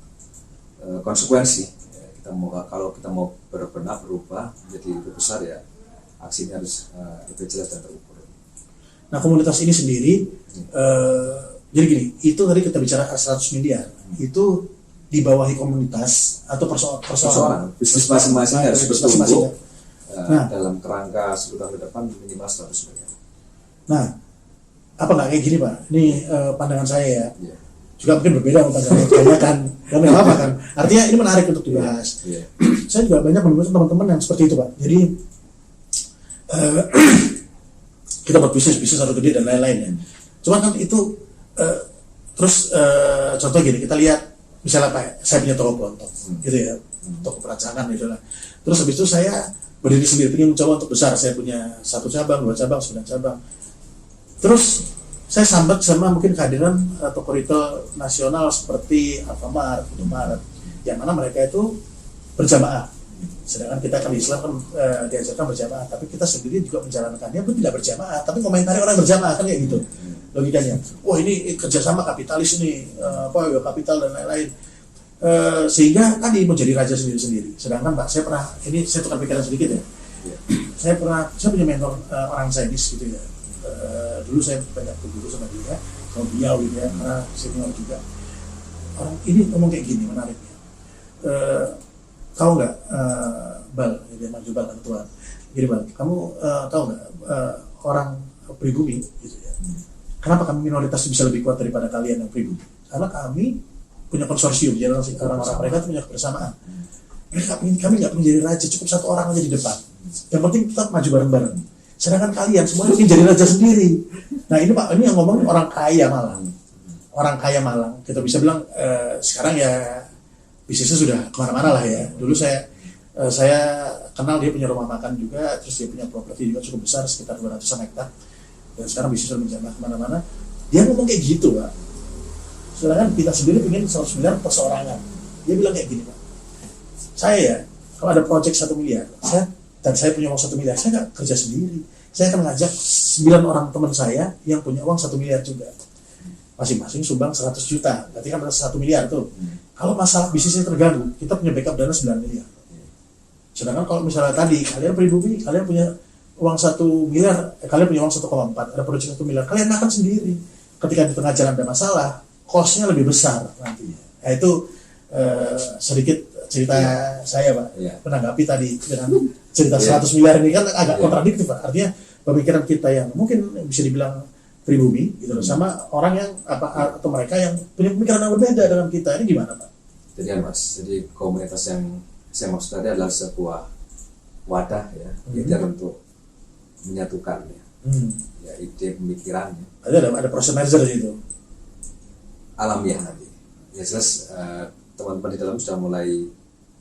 konsekuensi ya, kalau kita mau berbenah berubah menjadi lebih besar ya, aksinya harus lebih jelas dan terukur. Nah komunitas ini sendiri jadi gini, itu tadi kita bicara 100 miliar itu dibawahi komunitas atau persoalan bisnis masing-masing harus bertumbuh dalam kerangka 10 tahun ke depan minimal 100 miliar. Nah, apa nggak kayak gini Pak? Ini pandangan saya ya. Juga mungkin berbeda sama pandangan kebanyakan. Dan nggak apa kan? Artinya ini menarik untuk dibahas. Saya juga banyak menemukan teman-teman yang seperti itu Pak. Jadi kita buat bisnis atau gede dan lain-lain ya. Cuman kan itu terus contoh gini, kita lihat misalnya Pak, saya punya toko kelontong gitu ya, toko perancangan gitu lah. Terus habis itu saya berdiri sendiri, ingin mencoba untuk besar. Saya punya 1 cabang, 2 cabang, 9 cabang. Terus saya sambat sama mungkin kehadiran toko retail nasional seperti Alfamart, Indomaret, yang mana mereka itu berjamaah. Sedangkan kita kan di Islam kan diajarkan berjamaah, tapi kita sendiri juga menjalankannya pun tidak berjamaah, tapi komentari orang berjamaah kan kayak gitu logikanya. Wah ini kerjasama kapitalis ini, kapital dan lain-lain, sehingga tadi mau jadi raja sendiri-sendiri. Sedangkan Pak, saya tukar pikiran sedikit ya. Saya punya mentor orang Chinese gitu ya. Dulu saya banyak berguru sama dia, sama beliau gitu ya, karena senior juga. Orang ini ngomong kayak gini, menariknya. Tahu nggak, Bal, dia maju Bal kan Tuhan. Gini Bal, kamu tahu nggak orang pribumi gitu ya? Kenapa kami minoritas bisa lebih kuat daripada kalian yang pribumi? Karena kami punya konsorsium, jadi orang-orang mereka itu punya kebersamaan. Kami nggak menjadi raja, cukup 1 orang aja di depan. Yang penting tetap maju bareng-bareng. Sedangkan kalian semuanya ingin jadi raja sendiri. Nah ini Pak, ini yang ngomong orang kaya Malang. Orang kaya Malang, kita bisa bilang sekarang ya bisnisnya sudah kemana-mana lah ya. Dulu saya kenal dia punya rumah makan juga, terus dia punya properti juga cukup besar, sekitar 200 hektar. Dan sekarang bisnis sudah menjamah kemana-mana. Dia ngomong kayak gitu Pak. Sedangkan kita sendiri ingin 100 miliar perseorangan. Dia bilang kayak gini Pak, saya ya kalau ada proyek 1 miliar, saya punya uang 1 miliar, saya nggak kerja sendiri. Saya akan ngajak 9 orang teman saya yang punya uang 1 miliar juga. Masing-masing sumbang 100 juta, berarti kan 1 miliar tuh. Kalau masalah bisnisnya terganggu, kita punya backup dana 9 miliar. Sedangkan kalau misalnya tadi, kalian pribumi, kalian punya uang 1 miliar, kalian punya uang 1,4, ada proyek 1 miliar, kalian makan sendiri. Ketika di tengah jalan ada masalah, cost-nya lebih besar nantinya. Nah itu sedikit cerita saya Pak, menanggapi tadi dengan cerita 100 miliar ini kan agak kontradiktif Pak. Artinya pemikiran kita yang mungkin bisa dibilang pribumi gitu loh, sama orang yang atau mereka yang punya pemikiran yang berbeda dengan kita, ini gimana Pak? Jadi Mas, jadi komunitas yang saya maksud tadi adalah sebuah wadah ya, untuk menyatukan ya ide pemikirannya. Ada proses merger itu. Alamiah nanti. Ya jelas teman-teman di dalam sudah mulai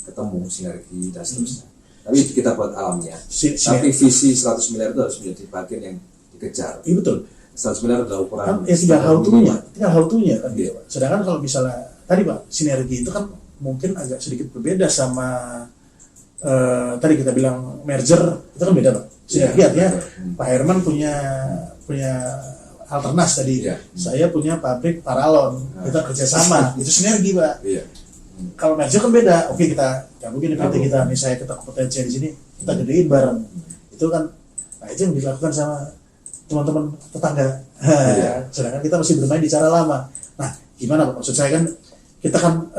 ketemu sinergi dan seterusnya. Tapi kita buat alamiah. Tapi visi 100 miliar itu harus menjadi bagian yang dikejar. Iya betul. 100 miliar adalah ukuran. Kan ya tinggal how-to-nya kan dia Pak. Sedangkan kalau misalnya tadi Pak, sinergi itu kan mungkin agak sedikit berbeda sama tadi kita bilang merger, itu kan beda Pak. Sinergi artinya Pak Herman punya Alternas tadi, saya punya pabrik paralon, kita kerjasama, itu sinergi Pak. Kalau merger kan beda, oke kita gabungin PT kita, nih saya kita kompetensi di sini, kita gedein bareng, itu kan, nah itu yang dilakukan sama teman-teman tetangga. Sedangkan kita masih bermain di cara lama. Nah gimana Pak, maksud saya kan kita kan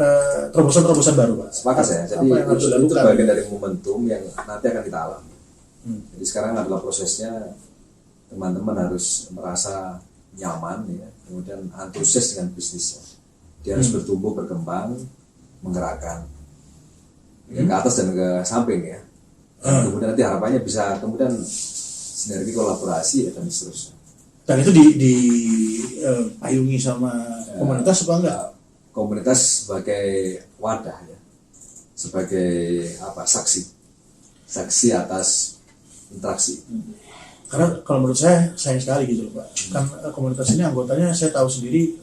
terobosan baru Pak. Sepakat saya, jadi itu bagian dari momentum yang nanti akan kita alami. Jadi sekarang adalah prosesnya, teman-teman harus merasa nyaman ya, kemudian antusias dengan bisnisnya. Dia harus bertumbuh, berkembang, menggerakkan ya, ke atas dan ke samping ya. Dan kemudian nanti harapannya bisa kemudian sinergi, kolaborasi ya, dan seterusnya. Dan itu dipayungi sama komunitas apa enggak? Komunitas sebagai wadah ya, sebagai saksi atas interaksi. Karena kalau menurut saya sayang sekali gitu loh Pak. Kan komunitas ini anggotanya saya tahu sendiri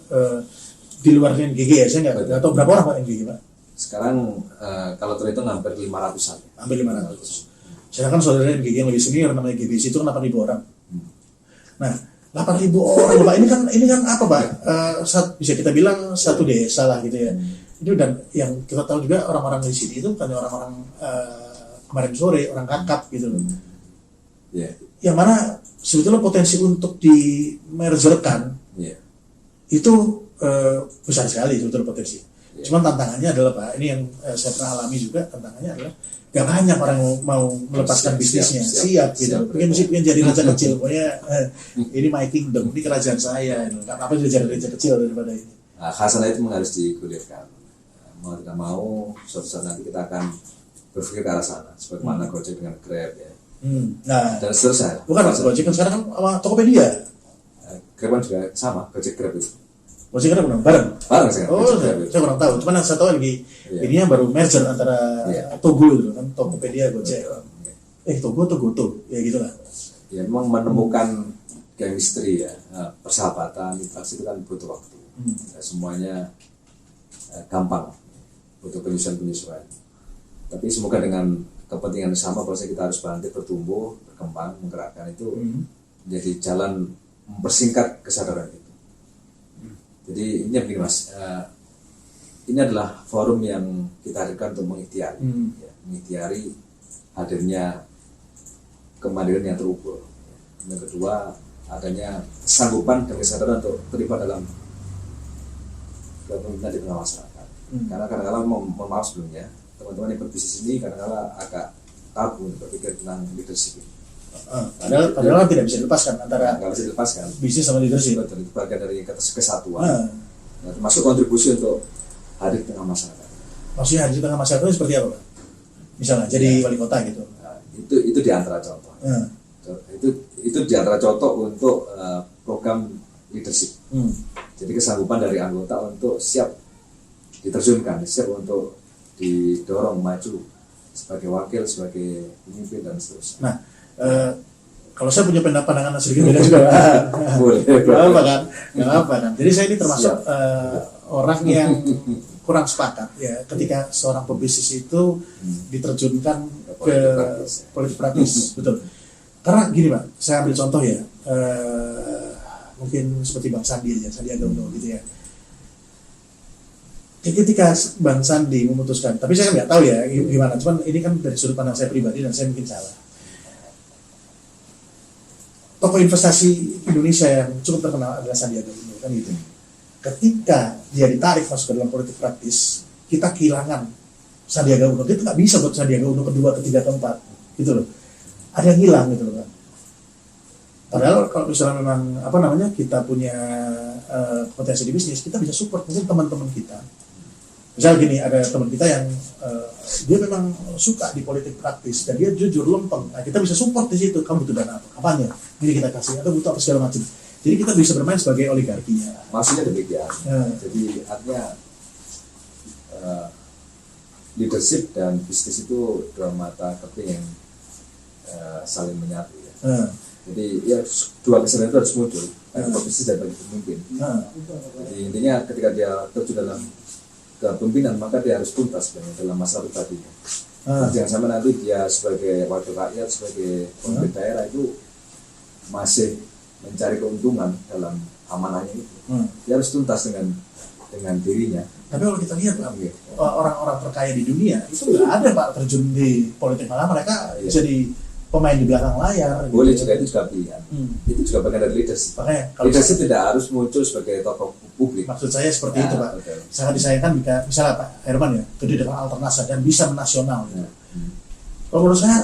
di luar NGG ya, saya nggak tahu berapa orang Pak NGG Pak. Sekarang kalau terhitung hampir 500-an. Hampir 500. Sedangkan saudara NGG yang lebih senior namanya GBC itu kan 8.000 orang. Nah, 8.000 orang Pak, ini kan apa Pak? Bisa kita bilang satu desa lah gitu ya. Itu dan yang kita tahu juga orang-orang di sini itu bukan orang-orang kemarin sore, orang kakap gitu loh. Yeah. Yang mana sebetulnya potensi untuk di-mergerkan itu besar sekali sebetulnya potensi. Cuman tantangannya adalah Pak, ini yang saya pernah alami juga, tantangannya adalah gak banyak orang mau melepaskan bisnisnya, siap gitu. Pengen jadi raja kecil, pokoknya ini my kingdom, ini kerajaan saya. Apa jadi raja kecil daripada ini? Nah, khasanah itu harus digulirkan. Mau tidak mau, suatu saat nanti kita akan berpikir ke arah sana, sebagaimana Gojek dengan Grab ya. Nah, dan seterusnya. Bukan Gojek kan sekarang kan sama Tokopedia. Grab kan juga sama, Gojek Grab itu. Gojek Grab bareng sekarang. Oh, saya kurang tahu. Cuman yang saya tahu lagi ininya baru merger antara Togo itu kan, Tokopedia, Gojek. Togo atau Goto, ya gitulah. Ya memang menemukan chemistry ya, persahabatan, interaksi itu kan butuh waktu. Semuanya gampang, butuh penyesuaian. Tapi semoga dengan kepentingan yang sama, bahwa kita harus bangkit, bertumbuh, berkembang, menggerakkan itu menjadi jalan mempersingkat kesadaran itu. Jadi ini begini Mas, ini adalah forum yang kita hadirkan untuk mengikhtiari, mengikhtiari hadirnya kemandirian yang terukur. Yang kedua, adanya kesanggupan dan kesadaran untuk terlibat dalam kepemimpinan di tengah masyarakat. Karena kadang-kadang mohon maaf sebelumnya, teman-teman yang berbisnis ini kadang-kadang agak tabu untuk berpikir tentang leadership. Padahal tidak bisa dilepaskan antara bisnis sama leadership. Betul, itu bagian dari kesatuan. Nah, termasuk kontribusi untuk hadir di tengah masyarakat. Maksudnya hadir di tengah masyarakat itu seperti apa Pak? Misalnya jadi wali kota gitu. Nah, itu di antara contoh. Itu di antara contoh untuk program leadership. Jadi kesanggupan dari anggota untuk siap diterjunkan, siap untuk didorong maju sebagai wakil, sebagai pemimpin dan seterusnya. Nah, kalau saya punya pandangan sedikit beda juga. Boleh. Gak apa kan. Jadi saya ini termasuk orang yang kurang sepakat ya ketika seorang pebisnis itu diterjunkan ke politik praktis. Betul. Karena gini Pak, saya ambil contoh ya, mungkin seperti Bang Sandi aja, Sandiaga Uno gitu ya. Ketika Bang Sandi memutuskan, tapi saya nggak tahu ya gimana, cuman ini kan dari sudut pandang saya pribadi dan saya mungkin salah. Tokoh investasi Indonesia yang cukup terkenal adalah Sandiaga Uno kan gitu. Ketika dia ditarik masuk ke dalam politik praktis, kita kehilangan Sandiaga Uno. Kita nggak bisa buat Sandiaga Uno kedua, ketiga, keempat, gitu loh. Ada yang hilang gitu loh. Padahal kalau misalnya memang kita punya potensi di bisnis, kita bisa support mungkin teman-teman kita. Misal gini, ada teman kita yang dia memang suka di politik praktis dan dia jujur lempeng. Nah, kita bisa support di situ. Kamu butuh dana apa? Kapannya? Ini kita kasih atau butuh apa segala macam. Jadi kita bisa bermain sebagai oligarkinya. Maksudnya demikian. Jadi artinya leadership dan bisnis itu dua mata keping yang saling menyatu ya. Jadi ya dua kesadaran itu harus muncul. Bagi bisnis dan bagi pemimpin. Jadi intinya ketika dia terjun dalam kepemimpinan, maka dia harus tuntas dalam masa pribadinya. Jangan sampai nanti dia sebagai wakil rakyat, sebagai pemimpin daerah itu masih mencari keuntungan dalam amanahnya itu. Dia harus tuntas dengan dirinya. Tapi kalau kita lihat orang-orang terkaya di dunia itu nggak ada Pak terjun di politik, malah mereka jadi pemain di belakang layar. Boleh gitu. juga, itu juga pilihan. Itu juga bagian dari leadership. Makanya leadership tidak harus muncul sebagai tokoh publik. Maksud saya seperti itu Pak. Sangat disayangkan jika misalnya Pak Herman ya gede dengan Alternasa dan bisa menasional. Gitu. Kalau menurut saya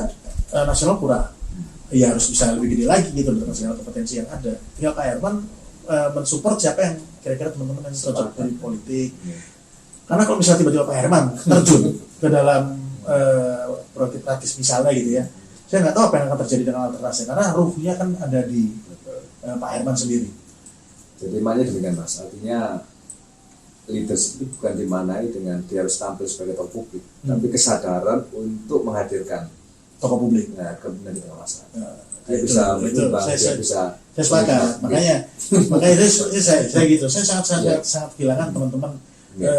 nasional kurang. Ya harus bisa lebih gede lagi gitu dengan segala kompetensi yang ada. Tinggal Pak Herman mensupport siapa yang kira-kira teman-teman yang terjun dari politik. Karena kalau misalnya tiba-tiba Pak Herman terjun ke dalam politik praktis misalnya gitu ya, saya nggak tahu apa yang akan terjadi dengan alternasi karena ruhnya kan ada di Pak Herman sendiri. Jadi makanya demikian Mas, artinya leaders itu bukan dimanai dengan dia harus tampil sebagai tokoh publik, tapi kesadaran untuk menghadirkan Tokoh publik. Nah, kemudian di tengah masyarakat. Dia Itu, bisa itu berkembang, saya dia bisa sepakat. Makanya saya gitu. Saya sangat kehilangan teman-teman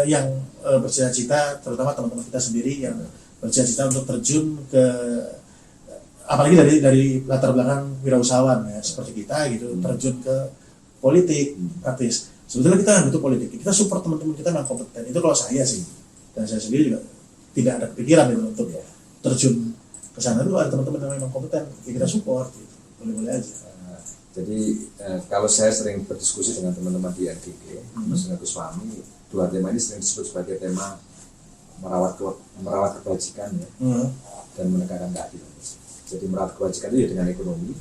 yang bercita-cita, terutama teman-teman kita sendiri yang bercita-cita untuk terjun ke, apalagi dari latar belakang wirausahawan ya seperti kita gitu, terjun ke politik praktis. Sebetulnya kita butuh politik. Kita support teman-teman kita yang kompeten. Itu kalau saya sih, dan saya sendiri juga tidak ada kepikiran gitu untuk terjun ke sana. Itu ada teman-teman yang memang kompeten, ya kita support gitu. Boleh-boleh aja. Jadi kalau saya sering berdiskusi dengan teman-teman di NGG, Mas Agus Fahmi, dua tema ini sering disebut sebagai tema merawat kebajikan ya, dan menegakkan keadilan. Jadi merawat kebajikan itu ya dengan ekonomi,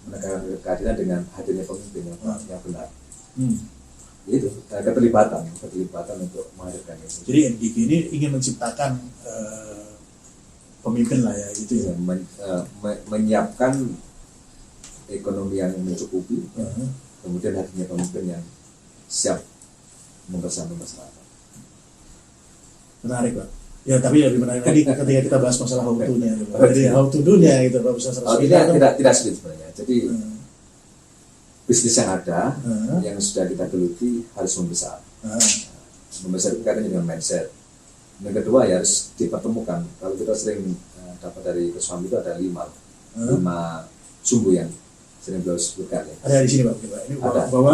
menegakkan keadilan dengan hadirnya pemimpin yang benar. Itu keterlibatan untuk menghadirkan itu. Jadi NGG ini ingin menciptakan pemimpin lah ya gitu ya. Menyiapkan ekonomi yang mencukupi, kemudian hadirnya pemimpin yang siap membersama masyarakat. Menarik Pak. Ya tapi lebih menarik lagi ketika kita bahas masalah how to-nya. Jadi how to do-nya gitu Pak. Tidak sulit sebenarnya. Jadi bisnis yang ada, yang sudah kita geluti harus membesar. Membesar itu kadang dengan mindset. Yang kedua ya harus dipertemukan. Kalau kita sering dapat dari Keswami itu ada 5 sumbu yang sering beliau sebutkan ya. Ada di sini Pak. Ini bawa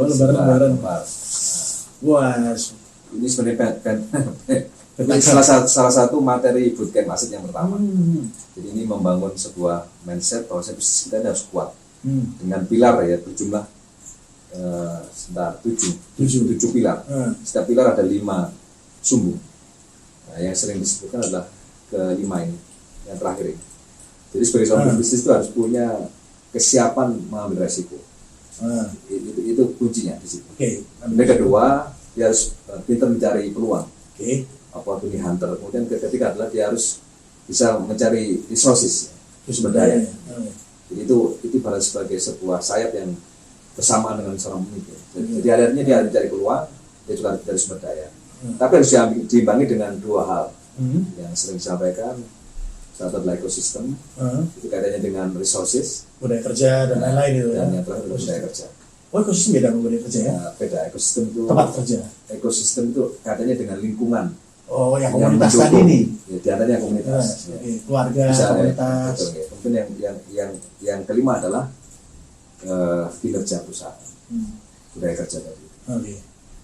lembaran. Wah, ini sebenarnya ini salah satu materi bootcamp aset yang pertama. Jadi ini membangun sebuah mindset bahwa bisnis kita harus kuat dengan pilar ya berjumlah 7 pilar. Setiap pilar ada 5 sumbu. Nah, yang sering disebutkan adalah kelima ini, yang terakhir ini. Jadi sebagai seorang bisnis itu harus punya kesiapan mengambil resiko. Itu kuncinya di situ. Yang kedua, dia harus pintar mencari peluang. Opportunity hunter. Kemudian ketiga adalah dia harus bisa mencari resources, sumber daya. Jadi itu pada sebagai sebuah sayap yang bersamaan dengan seorang pemimpin. Jadi akhirnya dia harus mencari peluang, dia juga harus mencari sumber daya. Tapi harus diimbangi dengan 2 hal yang sering disampaikan. Satu adalah ekosistem, itu kaitannya dengan resources, budaya kerja dan lain-lain itu. Dan yang terakhir adalah budaya kerja. Oh, ekosistem beda dengan budaya kerja ya? Beda, ekosistem itu tempat kerja. Ekosistem itu kaitannya dengan lingkungan. Oh, yang komunitas tadi nih. Ya, diantaranya komunitas. Keluarga, bisa, komunitas. Betul. Kemudian yang kelima adalah kinerja perusahaan, budaya kerja tadi.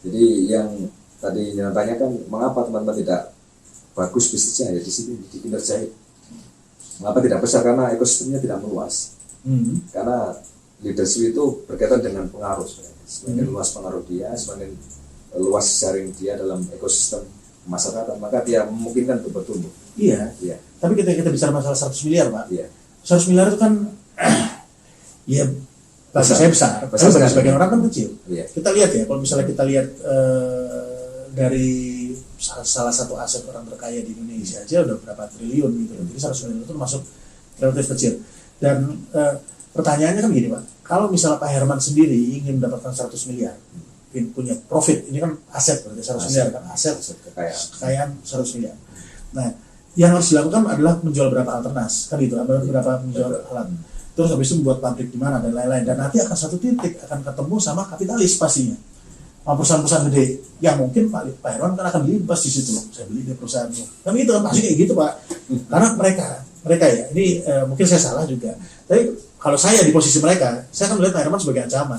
Jadi yang tadi yang tanyakan mengapa teman-teman tidak bagus bisnisnya ya di sini di kinerja. Mengapa tidak besar? Karena ekosistemnya tidak meluas. Karena leadership itu berkaitan dengan pengaruh. Semakin luas pengaruh dia, semakin luas sharing dia dalam ekosistem masyarakat, maka dia memungkinkan untuk bertumbuh. Iya. Tapi ketika kita bicara masalah 100 miliar Pak, 100 miliar itu kan ya bagi saya besar, tapi bagi sebagian orang kan kecil. Kita lihat ya, kalau misalnya kita lihat dari salah satu aset orang terkaya di Indonesia aja udah berapa triliun gitu. Jadi 100 miliar itu masuk relatif kecil. Dan pertanyaannya kan gini Pak, kalau misalnya Pak Herman sendiri ingin mendapatkan 100 miliar, punya profit, ini kan aset berarti 100 miliar kan aset kekayaan 100 miliar. Nah, yang harus dilakukan adalah menjual berapa alternas, kan gitu, berapa menjual alat. Terus habis itu membuat pabrik di mana dan lain-lain. Dan nanti akan satu titik akan ketemu sama kapitalis pastinya. Perusahaan-perusahaan gede yang mungkin Pak Herman kan akan beli pas di situ. Saya beli di perusahaanmu. Kan itu kan pasti kayak gitu Pak. Karena mereka ya, ini mungkin saya salah juga. Tapi kalau saya di posisi mereka, saya akan melihat Pak Herman sebagai ancaman.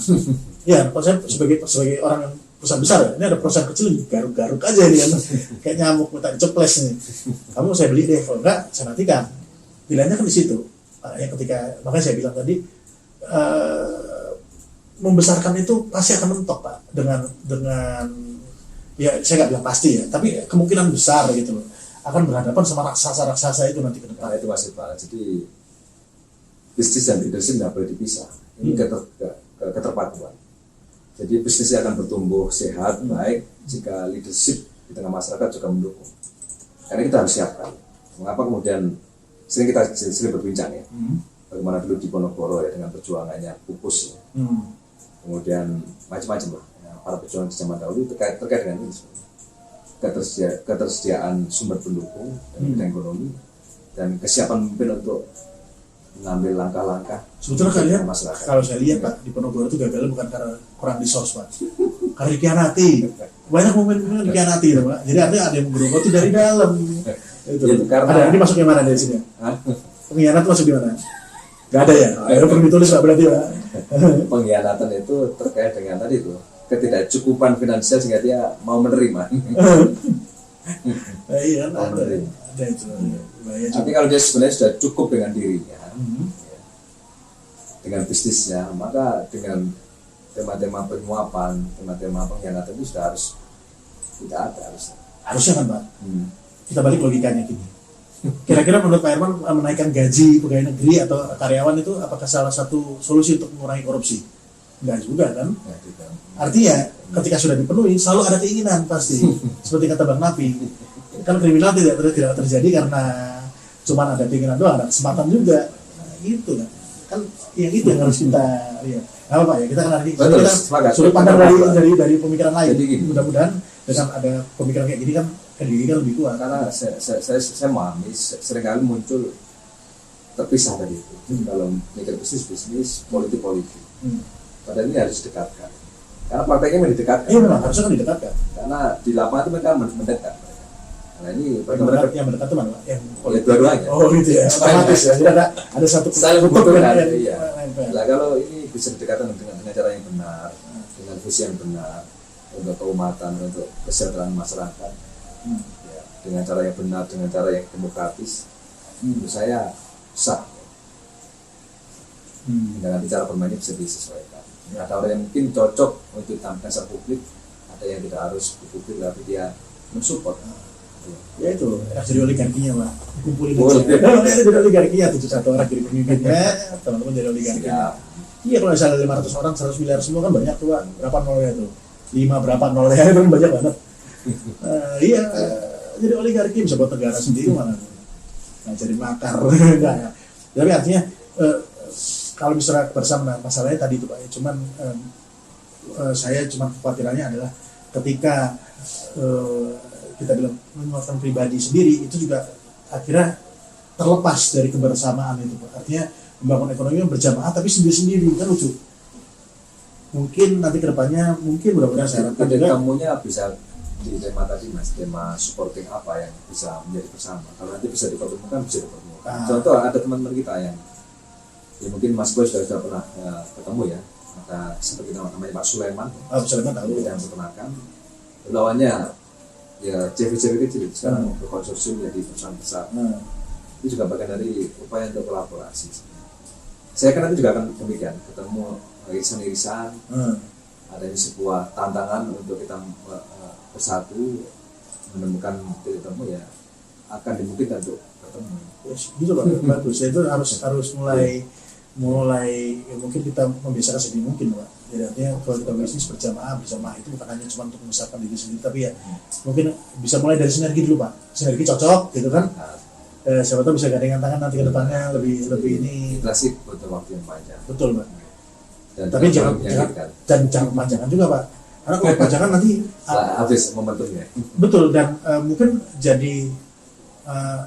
Ya, kalau saya sebagai orang yang perusahaan besar, ini ada perusahaan kecil garuk-garuk aja ini kan. Kayak nyamuk minta diceples nih. Kamu saya beli deh, kalau enggak saya matikan. Pilihannya kan di situ. Makanya saya bilang tadi membesarkan itu pasti akan mentok Pak dengan ya saya nggak bilang pasti ya, tapi kemungkinan besar gitu loh akan berhadapan sama raksasa itu nanti ke depan. Itu masih Pak. Jadi bisnis dan leadership nggak boleh dipisah. Ini keterpaduan. Jadi bisnisnya akan bertumbuh sehat, baik jika leadership di tengah masyarakat juga mendukung. Karena kita harus siapkan. Mengapa kemudian sering berbincang ya, bagaimana dulu di Ponorogo ya dengan perjuangannya pupus, ya. Kemudian macam-macam lah. Ya, para pejuang di zaman dahulu terkait dengan ini sebenarnya. Ketersediaan sumber pendukung dan bidang ekonomi dan kesiapan pemimpin untuk mengambil langkah-langkah. Sebetulnya kalian, masyarakat. kalau saya lihat Pak, di Ponorogo itu gagalnya bukan karena kurang resource Pak, karena dikhianati. Banyak pemimpin dikhianati itu Pak. Jadi artinya ada yang bergerogoti dari dalam. Itu. Ya, karena Ada, ini masuknya mana dari sini? Hah? Pengkhianat masuk di mana? Gak ada ya? Ada perlu ditulis Pak berarti Pak. Pengkhianatan itu terkait dengan tadi itu ketidakcukupan finansial sehingga dia mau menerima. Iya, Mau ada menerima. itu. Bahaya Tapi juga. kalau dia sebenarnya sudah cukup dengan dirinya, ya, dengan bisnisnya, maka dengan tema-tema penyuapan, tema-tema pengkhianatan itu sudah harus tidak ada harusnya. Harusnya kan Pak. Kita balik logikanya gini. Kira-kira menurut Pak Herman menaikkan gaji pegawai negeri atau karyawan itu apakah salah satu solusi untuk mengurangi korupsi? Enggak juga kan? Ya, gitu. Artinya ketika sudah dipenuhi selalu ada keinginan pasti. Seperti kata Bang Napi, kan kriminal tidak terjadi karena cuma ada keinginan doang, ada kesempatan juga. Nah, gitu kan. Kan yang itu yang harus kita lihat. Apa Pak ya, kita kan lagi Betul, kita sepakat. sudut pandang dari pemikiran lain. Jadi gini. Mudah-mudahan dengan ada pemikiran kayak gini kan diri kan lebih kuat. Karena saya memahami seringkali muncul terpisah tadi itu. Kalau mikir bisnis, politik. Padahal ini harus didekatkan. Karena prakteknya memang didekatkan. Iya memang harusnya kan didekatkan. Karena di lapangan itu mereka mendekat. Nah ini Yang mendekat itu mana Pak? Yang oleh dua-duanya. Oh gitu ya, otomatis ya. Jadi ada satu Saling kutub membutuhkan. yang Iya. nempel. Nah kalau ini bisa didekatkan dengan cara yang benar, dengan visi yang benar untuk keumatan, untuk kesejahteraan masyarakat, ya, dengan cara yang benar, dengan cara yang demokratis, menurut saya sah. Dan nanti cara bermainnya bisa disesuaikan. Ada orang yang mungkin cocok untuk ditampilkan secara publik, ada yang tidak harus di publik tapi dia mensupport. Ya itu, enak jadi oligarkinya Pak. Kumpulin Boleh. aja. Jadi oligarkinya 71 orang jadi pemimpinnya, teman-teman jadi oligarkinya. Iya kalau misalnya 500 orang 100 miliar semua kan banyak tuh Pak. Berapa nolnya tuh? 5 berapa nolnya kan banyak banget. Iya, jadi oligarki bisa buat negara sendiri mana. Nah jadi makar. Enggak ya. Tapi artinya kalau misalnya bersama masalahnya tadi itu Pak, ya, cuman saya cuman kekhawatirannya adalah ketika kita bilang menguatkan pribadi sendiri itu juga akhirnya terlepas dari kebersamaan itu Pak. Artinya membangun ekonomi berjamaah tapi sendiri-sendiri kan lucu. Mungkin nanti kedepannya mungkin mudah-mudahan saya harapkan Ide juga kamunya bisa di tema tadi mas, tema supporting apa yang bisa menjadi bersama. Kalau nanti bisa dipertemukan, bisa dipertemukan. Contoh ada teman-teman kita yang ya mungkin Mas Boy sudah pernah ketemu ya, maka seperti namanya Pak Sulaiman, Sulaiman tahu yang memperkenalkan lawannya ya CV kecil sekarang berkonsorsium jadi perusahaan besar. Itu juga bagian dari upaya untuk kolaborasi. Saya kan nanti juga akan demikian, ketemu irisan-irisan, adanya sebuah tantangan untuk kita bersatu menemukan titik temu ya akan dimungkinkan untuk bertemu. Yes, gitu Pak, bagus. Itu harus mulai ya, mungkin kita membiasakan sedini mungkin Pak. Jadi artinya kalau kita bisnis berjamaah itu bukan hanya cuma untuk membesarkan diri sendiri, tapi ya mungkin bisa mulai dari sinergi dulu Pak. Sinergi cocok gitu kan. Siapa tahu bisa gandengan tangan nanti ke depannya lebih ini. Kita sih butuh waktu yang panjang. Betul Pak. Dan Tapi jangan kepanjangan juga Pak. Karena kalau kepanjangan nanti habis momentumnya. betul dan mungkin jadi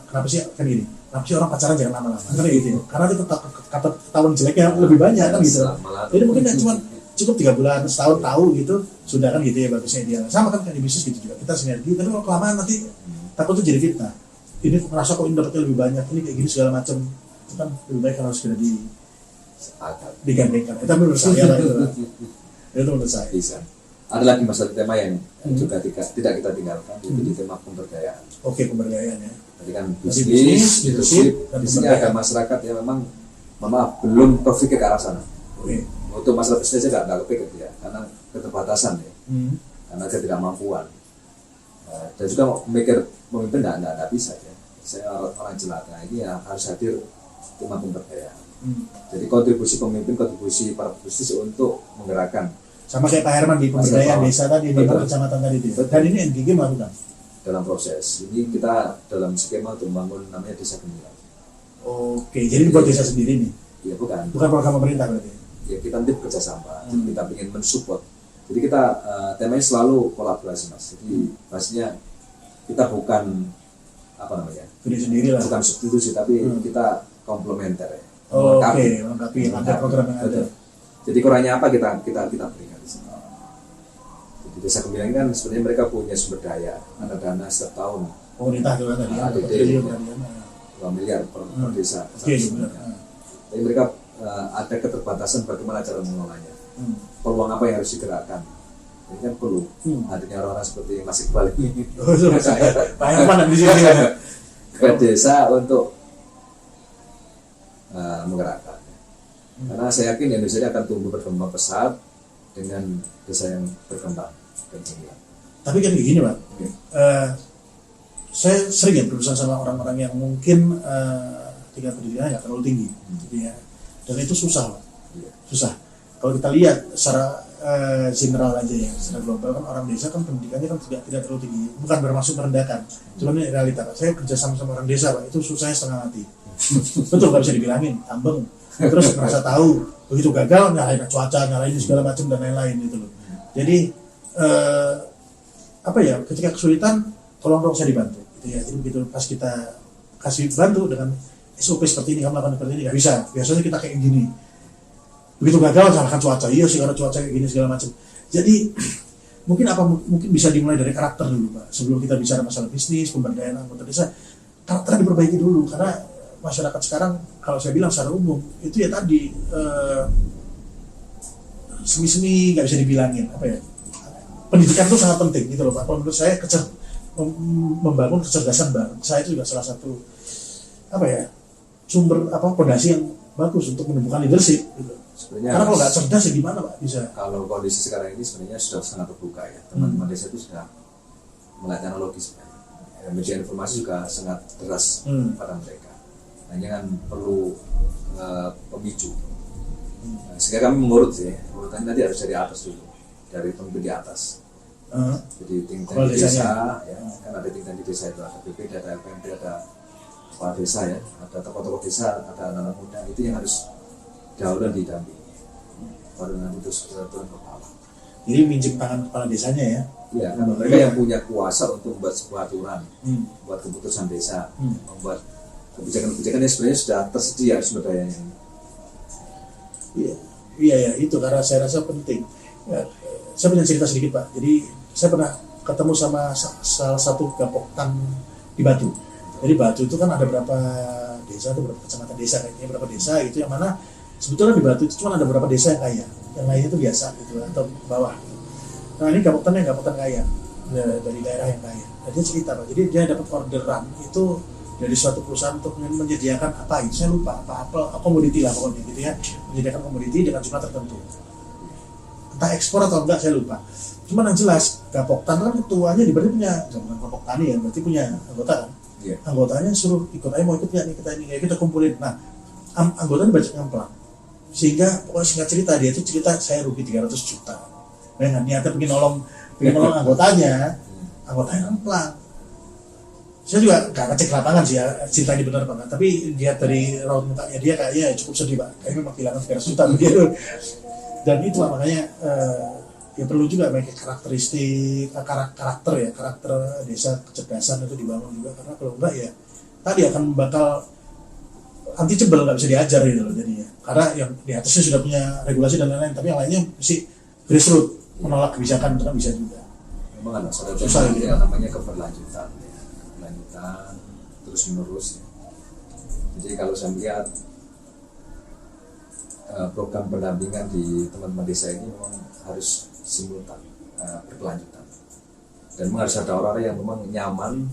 kenapa sih kan gini? Kenapa sih orang pacaran jangan lama-lama? Kan gitu ya. Karena itu ketahuan jeleknya lebih banyak kan gitu. Jadi mungkin cuma cukup 3 bulan, setahun tahu gitu, sudah kan gitu ya bagusnya dia. Sama kan di bisnis gitu juga. Kita sinergi, tapi kalau kelamaan nanti takut tuh jadi fitnah. Ini merasa kok ini dapatnya lebih banyak, ini kayak gini segala macam. Itu kan lebih baik kalau segera digandengkan. Itu menurut saya lah itu. Itu menurut saya. Bisa. Ada lagi masalah tema yang juga tidak kita tinggalkan, itu di tema pemberdayaan. Oke, pemberdayaan ya. Tadi kan bisnis, leadership, di sini ada masyarakat yang memang belum terpikir ke arah sana. Oke. Untuk masalah bisnisnya nggak kepikir ya, karena keterbatasan ya, karena ketidakmampuan. Dan juga mikir memimpin nggak bisa ya. Saya orang jelata ini ya harus hadir cuma pemberdayaan. Jadi kontribusi pemimpin, kontribusi para bisnis untuk menggerakkan. Sama kayak Pak Herman di pemberdayaan desa tadi, di kecamatan tadi itu. Dan ini NGG melakukan dalam proses ini kita dalam skema untuk membangun namanya desa gemilang. Oke, jadi buat desa sendiri nih? Iya, bukan Program pemerintah berarti? Ya, kita nanti bekerja sama, jadi kita ingin mensupport. Jadi kita temanya selalu kolaborasi Mas. Jadi pastinya kita bukan apa namanya? Diri sendiri lah. Bukan substitusi, tapi kita komplementer ya. Melengkapi ada program yang ada. Jadi kurangnya apa kita berikan di sini. Di desa Gemilang kan sebenarnya mereka punya sumber daya, ada dana setiap tahun. Pemerintah juga tadi ya, ADD 2 miliar per desa. Tapi mereka ada keterbatasan bagaimana cara mengelolanya. Peluang apa yang harus digerakkan? Ini kan perlu hadirnya orang-orang seperti Mas Iqbal ini. Pak Herman di sini ke desa untuk menggerakkan. Karena saya yakin Indonesia akan tumbuh berkembang pesat dengan desa yang berkembang dan gemilang. Tapi kan begini Pak, saya sering ya berurusan sama orang-orang yang mungkin tingkat pendidikannya nggak terlalu tinggi, gitu ya. Dan itu susah Pak, susah. Kalau kita lihat secara general aja ya, secara global kan orang desa kan pendidikannya kan tidak terlalu tinggi. Bukan bermaksud merendahkan, cuma ini realita Pak. Saya kerja sama orang desa Pak, itu susahnya setengah mati. Betul, nggak bisa dibilangin, tambeng. Terus merasa tahu, begitu gagal nyalain cuaca, nyalain segala macam dan lain-lain gitu loh. Jadi apa ya, ketika kesulitan tolong dong saya dibantu gitu ya. Jadi begitu pas kita kasih bantu dengan SOP seperti ini, kamu lakukan seperti ini, nggak bisa. Biasanya kita kayak gini, begitu gagal salahkan cuaca, iya sih karena cuaca kayak gini segala macam. Jadi mungkin bisa dimulai dari karakter dulu Pak. Sebelum kita bicara masalah bisnis, pemberdayaan anggota desa, karakternya diperbaiki dulu. Karena masyarakat sekarang kalau saya bilang secara umum itu ya tadi semi-semi nggak bisa dibilangin apa ya, pendidikan itu sangat penting gitu loh Pak. Kalau menurut saya membangun kecerdasan bangsa itu juga salah satu apa ya, sumber pondasi yang bagus untuk menumbuhkan leadership gitu. Karena kalau nggak cerdas ya gimana Pak bisa? Kalau kondisi sekarang ini sebenarnya sudah sangat terbuka ya, teman-teman desa itu sudah melek teknologi sebenarnya, media informasi juga sangat deras pada mereka. Hanya kan perlu pemicu. Sehingga kami mengurut sih, urutannya nanti harus dari atas dulu, dari pemimpin di atas. Jadi tingkat di desa, ya, kan ada tingkat di desa itu ada BPD, ada LPMD, ada kepala desa ya, ada tokoh-tokoh desa, ada anak-anak muda, itu yang harus dahulu didampingi. Baru nanti terus turun ke bawah. Jadi minjem tangan kepala desanya ya? Iya, kan mereka yang punya kuasa untuk membuat sebuah aturan, membuat keputusan desa, membuat kebijakan-kebijakan yang sebenarnya sudah tersedia sumber dayanya. Iya, itu karena saya rasa penting. Ya, saya punya cerita sedikit Pak. Jadi saya pernah ketemu sama salah satu gapoktan di Batu. Jadi Batu itu kan ada berapa desa, atau berapa kecamatan desa, kayaknya berapa desa gitu, yang mana sebetulnya di Batu itu cuma ada beberapa desa yang kaya, yang lainnya itu biasa gitu atau bawah. Nah ini gapoktan kaya dari daerah yang kaya. Nah, dia cerita Pak. Jadi dia dapat orderan itu dari suatu perusahaan untuk menyediakan apa itu, saya lupa apa komoditi lah pokoknya gitu ya, menyediakan komoditi dengan jumlah tertentu, entah ekspor atau enggak saya lupa. Cuman yang jelas Gapoktan kan ketuanya berarti punya, bukan Gapok Tani ya, berarti punya anggota kan, anggotanya suruh ikut, ayo mau ikut ya nih kita kumpulin. Nah anggotanya banyak ngemplang, sehingga pokoknya singkat cerita dia itu cerita saya rugi 300 juta. Bayangkan niatnya pengen nolong anggotanya ngemplang. Saya juga gak ngecek lapangan sih ya, cerita ini benar banget, tapi lihat dari raut mukanya dia kayaknya cukup sedih Pak, kayaknya memang kehilangan 300 juta begitu. Dan itu makanya ya perlu juga banyak karakteristik, karakter desa, kecerdasan itu dibangun juga, karena kalau enggak ya tadi akan bakal untouchable, nggak bisa diajar gitu loh jadinya. Karena yang di atasnya sudah punya regulasi dan lain-lain, tapi yang lainnya mesti grassroots, menolak kebijakan itu kan bisa juga. Memang ada susah gitu ya, namanya keberlanjutan terus menerus. Jadi kalau saya melihat program pendampingan di teman-teman desa ini memang harus simultan, berkelanjutan, dan memang harus ada orang yang memang nyaman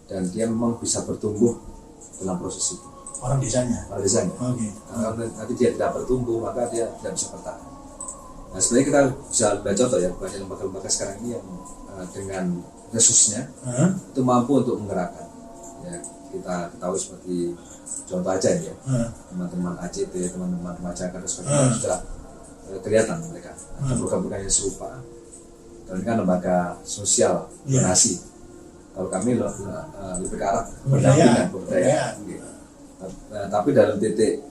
dan dia memang bisa bertumbuh dalam proses itu. Orang desanya. Okay. Kalau nanti dia tidak bertumbuh maka dia tidak bisa bertahan. Nah sebenarnya kita bisa baca contoh ya, banyak lembaga-lembaga sekarang ini yang dengan resursnya itu mampu untuk menggerakkan. Ya, kita ketahui seperti contoh aja ya, teman-teman ACT, teman-teman Masyarakat dan sebagainya sudah kelihatan mereka ada program-program yang serupa, dan ini kan lembaga sosial donasi. Kalau kami lebih ke arah pendampingan pemberdayaan. Tapi dalam titik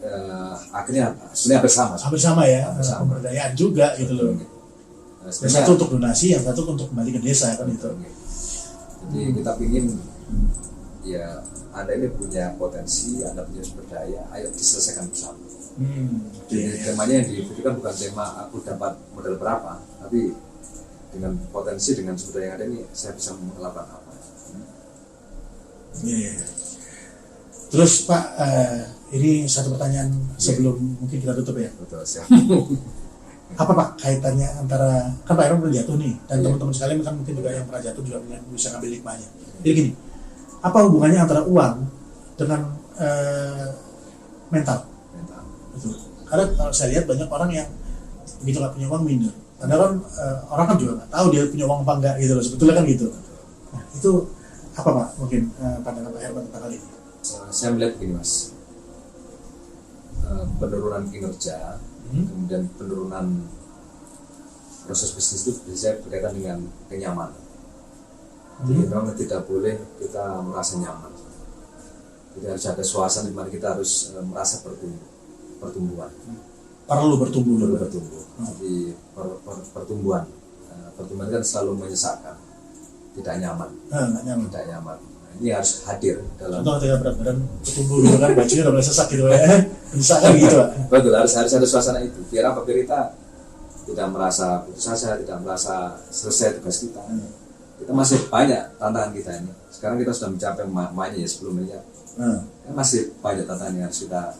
akhirnya sebenarnya bersama ya, pemberdayaan juga gitu loh. Yang satu untuk donasi, yang satu untuk kembali ke desa kan itu. Jadi kita ingin ya Anda ini punya potensi, Anda punya sumber daya, ayo diselesaikan bersama. Jadi temanya yang dibutuhkan bukan tema aku dapat modal berapa, tapi dengan potensi, dengan sumber daya yang ada ini saya bisa melakukan apa. Terus Pak, ini satu pertanyaan sebelum mungkin kita tutup ya. Betul, siap. Apa Pak kaitannya antara, kan Pak Herman pernah jatuh nih, dan teman-teman sekalian kan mungkin juga yang pernah jatuh juga bisa ngambil hikmahnya. Jadi gini, apa hubungannya antara uang dengan mental? Betul. Karena kalau saya lihat banyak orang yang begitu nggak punya uang minder. Padahal kan orang kan juga nggak tahu dia punya uang apa enggak gitu loh. Sebetulnya kan gitu. Nah, itu apa Pak mungkin pandangan Pak Herman tentang hal ini? Saya melihat begini Mas, penurunan kinerja, kemudian penurunan proses bisnis itu bisa berkaitan dengan kenyamanan. Jadi memang tidak boleh kita merasa nyaman. Jadi harus ada suasana di mana kita harus merasa pertumbuhan. Perlu bertumbuh. Jadi pertumbuhan kan selalu menyesakan, tidak nyaman. Tidak nyaman. Ini harus hadir dalam. Contoh ketika berat badan bertumbuh gitu kan, bajunya udah mulai sesak gitu ya, menyesakan gitu Pak. Betul, harus ada suasana itu. Biar apa? Biar kita tidak merasa putus asa, tidak merasa selesai tugas kita. Kita masih banyak tantangan kita ini. Sekarang kita sudah mencapai makanya ya 10 miliar. Masih banyak tantangan yang harus kita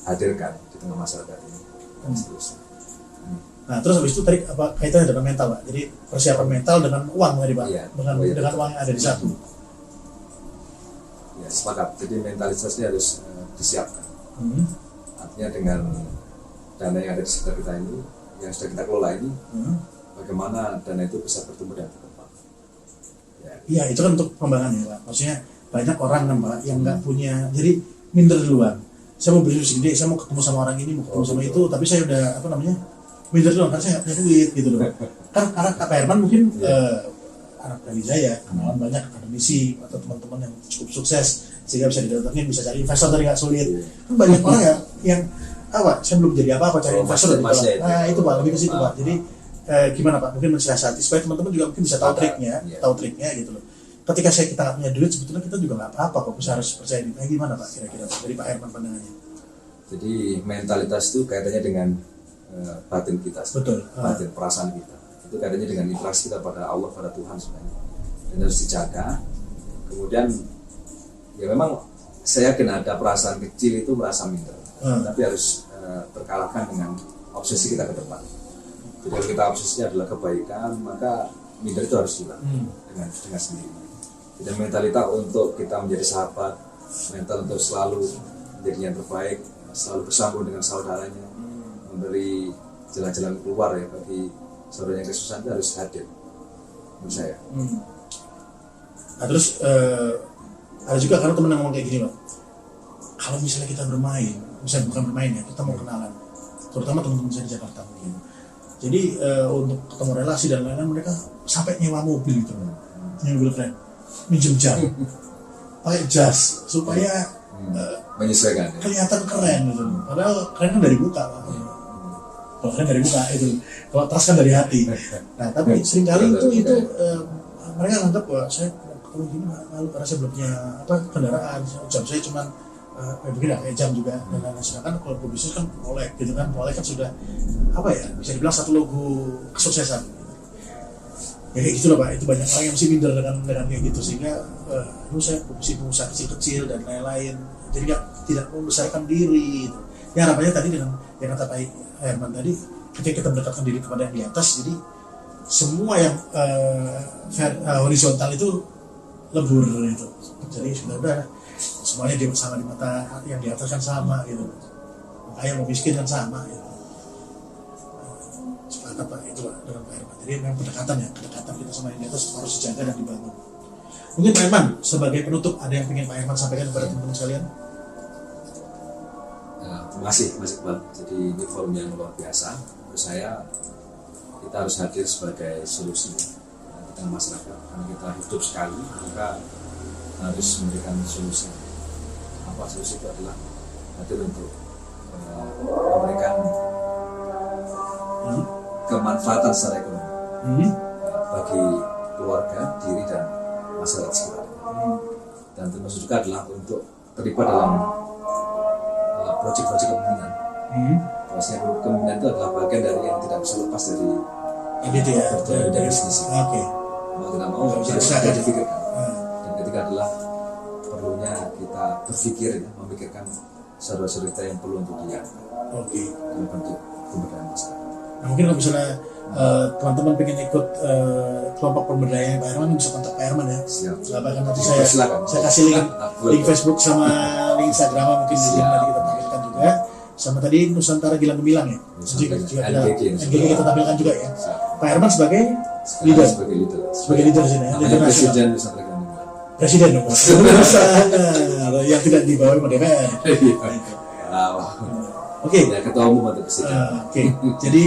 hadirkan di tengah masyarakat ini. Dan seterusnya. Nah terus habis itu tadi apa kaitannya dengan mental Pak? Jadi persiapan mental dengan uang tadi Pak, dengan uang yang ada di satu. Ya sepakat. Jadi mentalitasnya harus disiapkan. Artinya dengan dana yang ada di sekitar kita ini, yang sudah kita kelola ini, bagaimana dana itu bisa bertumbuh dan berkembang. Iya itu kan untuk pengembangan ya Pak. Maksudnya banyak orang kan Pak yang nggak punya, jadi minder duluan. Saya mau beli segede, saya mau ketemu sama orang ini, mau ketemu sama itu, tapi saya udah minder duluan karena saya nggak punya duit gitu loh. Kan karena Pak Herman mungkin anak dari Jaya, kenalan banyak akademisi atau teman-teman yang cukup sukses sehingga bisa didatengin, bisa cari investor dari nggak sulit. Kan banyak orang yang saya belum jadi apa-apa cari investor dari Pak. Nah itu Pak, lebih ke situ Pak. Jadi gimana Pak? Mungkin mensiasati supaya teman-teman juga mungkin bisa tahu triknya gitu loh. Ketika kita nggak punya duit, sebetulnya kita juga nggak apa-apa kok, bisa harus percaya diri. Gimana Pak kira-kira dari Pak Herman pandangannya? Jadi mentalitas itu kaitannya dengan batin kita, batin perasaan kita. Itu kaitannya dengan interaksi kita pada Allah, pada Tuhan sebenarnya. Dan harus dijaga. Kemudian ya memang saya yakin ada perasaan kecil itu merasa minder, tapi harus terkalahkan dengan obsesi kita ke depan. Jadi kalau kita obsesinya adalah kebaikan, maka minder itu harus hilang dengan sendiri. Dan mentalitas untuk kita menjadi sahabat, mental untuk selalu menjadi yang terbaik, selalu bersambung dengan saudaranya, memberi jalan-jalan keluar ya bagi saudara yang kesusahan itu harus hadir menurut saya. Nah terus ada juga karena teman yang ngomong kayak gini Pak, kalau misalnya kita bermain, misalnya bukan bermain ya, kita mau kenalan, terutama teman-teman saya di Jakarta mungkin. Jadi untuk ketemu relasi dan lain-lain mereka sampai nyewa mobil gitu, nyewa mobil keren, minjem jam, pakai jas supaya menyesuaikan kelihatan keren gitu. Padahal keren kan dari muka Pak. Kalau keren dari muka itu, kalau trust kan dari hati. Nah tapi seringkali itu mereka anggap bahwa saya kalau gini malu karena saya belum punya kendaraan, jam saya cuma begini kayak jam juga dan lain-lain. Sedangkan kalau bisnis kan Rolex gitu kan, Rolex kan sudah bisa dibilang satu logo kesuksesan. Ya kayak gitu loh Pak, itu banyak orang yang masih minder dengan kayak gitu sehingga saya pengusaha kecil-kecil dan lain-lain, jadi tidak membesarkan diri. Gitu. Ya harapannya tadi dengan yang kata Pak Herman tadi, ketika kita mendekatkan diri kepada yang di atas, jadi semua yang horizontal itu lebur itu. Jadi sudah semuanya sama di mata yang di atas kan sama gitu. Kaya mau miskin kan sama gitu. Sepakat Pak itu Pak dengan Pak Herman. Jadi memang kedekatan kita sama yang di atas harus dijaga dan dibangun. Mungkin Pak Herman sebagai penutup ada yang ingin Pak Herman sampaikan kepada teman-teman sekalian? Terima kasih Mas Iqbal. Jadi ini forum yang luar biasa. Menurut saya kita harus hadir sebagai solusi di tengah masyarakat. Karena kita hidup sekali, maka harus memberikan solusi. Apa solusi itu adalah hadir untuk memberikan kemanfaatan secara ekonomi bagi keluarga, diri dan masyarakat sekitar. Dan termasuk juga adalah untuk terlibat dalam proyek-proyek kepemimpinan. Maksudnya kepemimpinan itu adalah bagian dari yang tidak bisa lepas dari itu ya, dari bisnis. Oke. Mau tidak mau harus ada dipikirkan. Dan ketiga adalah perlunya kita berpikir, memikirkan saudara-saudara kita yang perlu untuk diangkat. Oke. Dalam bentuk pemberdayaan masyarakat. Nah, mungkin kalau misalnya teman-teman pengen ikut kelompok pemberdayaan Pak Herman, bisa kontak Pak Herman ya. Siap. Bahkan nanti Silakan. saya kasih link Facebook sama link Instagram mungkin di sini nanti kita tampilkan juga. Sama tadi Nusantara Gilang Gemilang ya. Juga NGG kita tampilkan juga ya. Pak Herman sebagai leader. Sebagai leader sini ya. Leader nasional. Presiden Nusantara Gilang Gemilang. Presiden dong. Yang tidak dibawa oleh DPR. Oke. Ya, ketua umum atau presiden. Oke. Jadi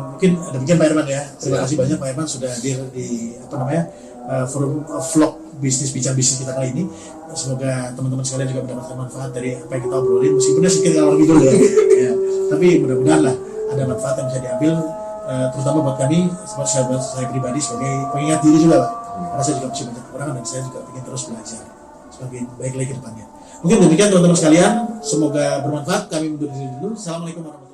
mungkin demikian Pak Herman ya. Terima kasih banyak Pak Herman sudah hadir di forum vlog bisnis bincang bisnis kita kali ini. Semoga teman-teman sekalian juga mendapatkan manfaat dari apa yang kita obrolin, meskipun sedikit ngalor ngidul ya. Ya. Tapi mudah-mudahan lah ada manfaat yang bisa diambil, terutama buat kami, saya pribadi sebagai pengingat diri juga Pak. Karena saya juga masih banyak kekurangan dan saya juga ingin terus belajar sebagai baik lagi ke depannya. Mungkin demikian teman-teman sekalian, semoga bermanfaat. Kami mundur diri dulu. Assalamualaikum warahmatullahi wabarakatuh.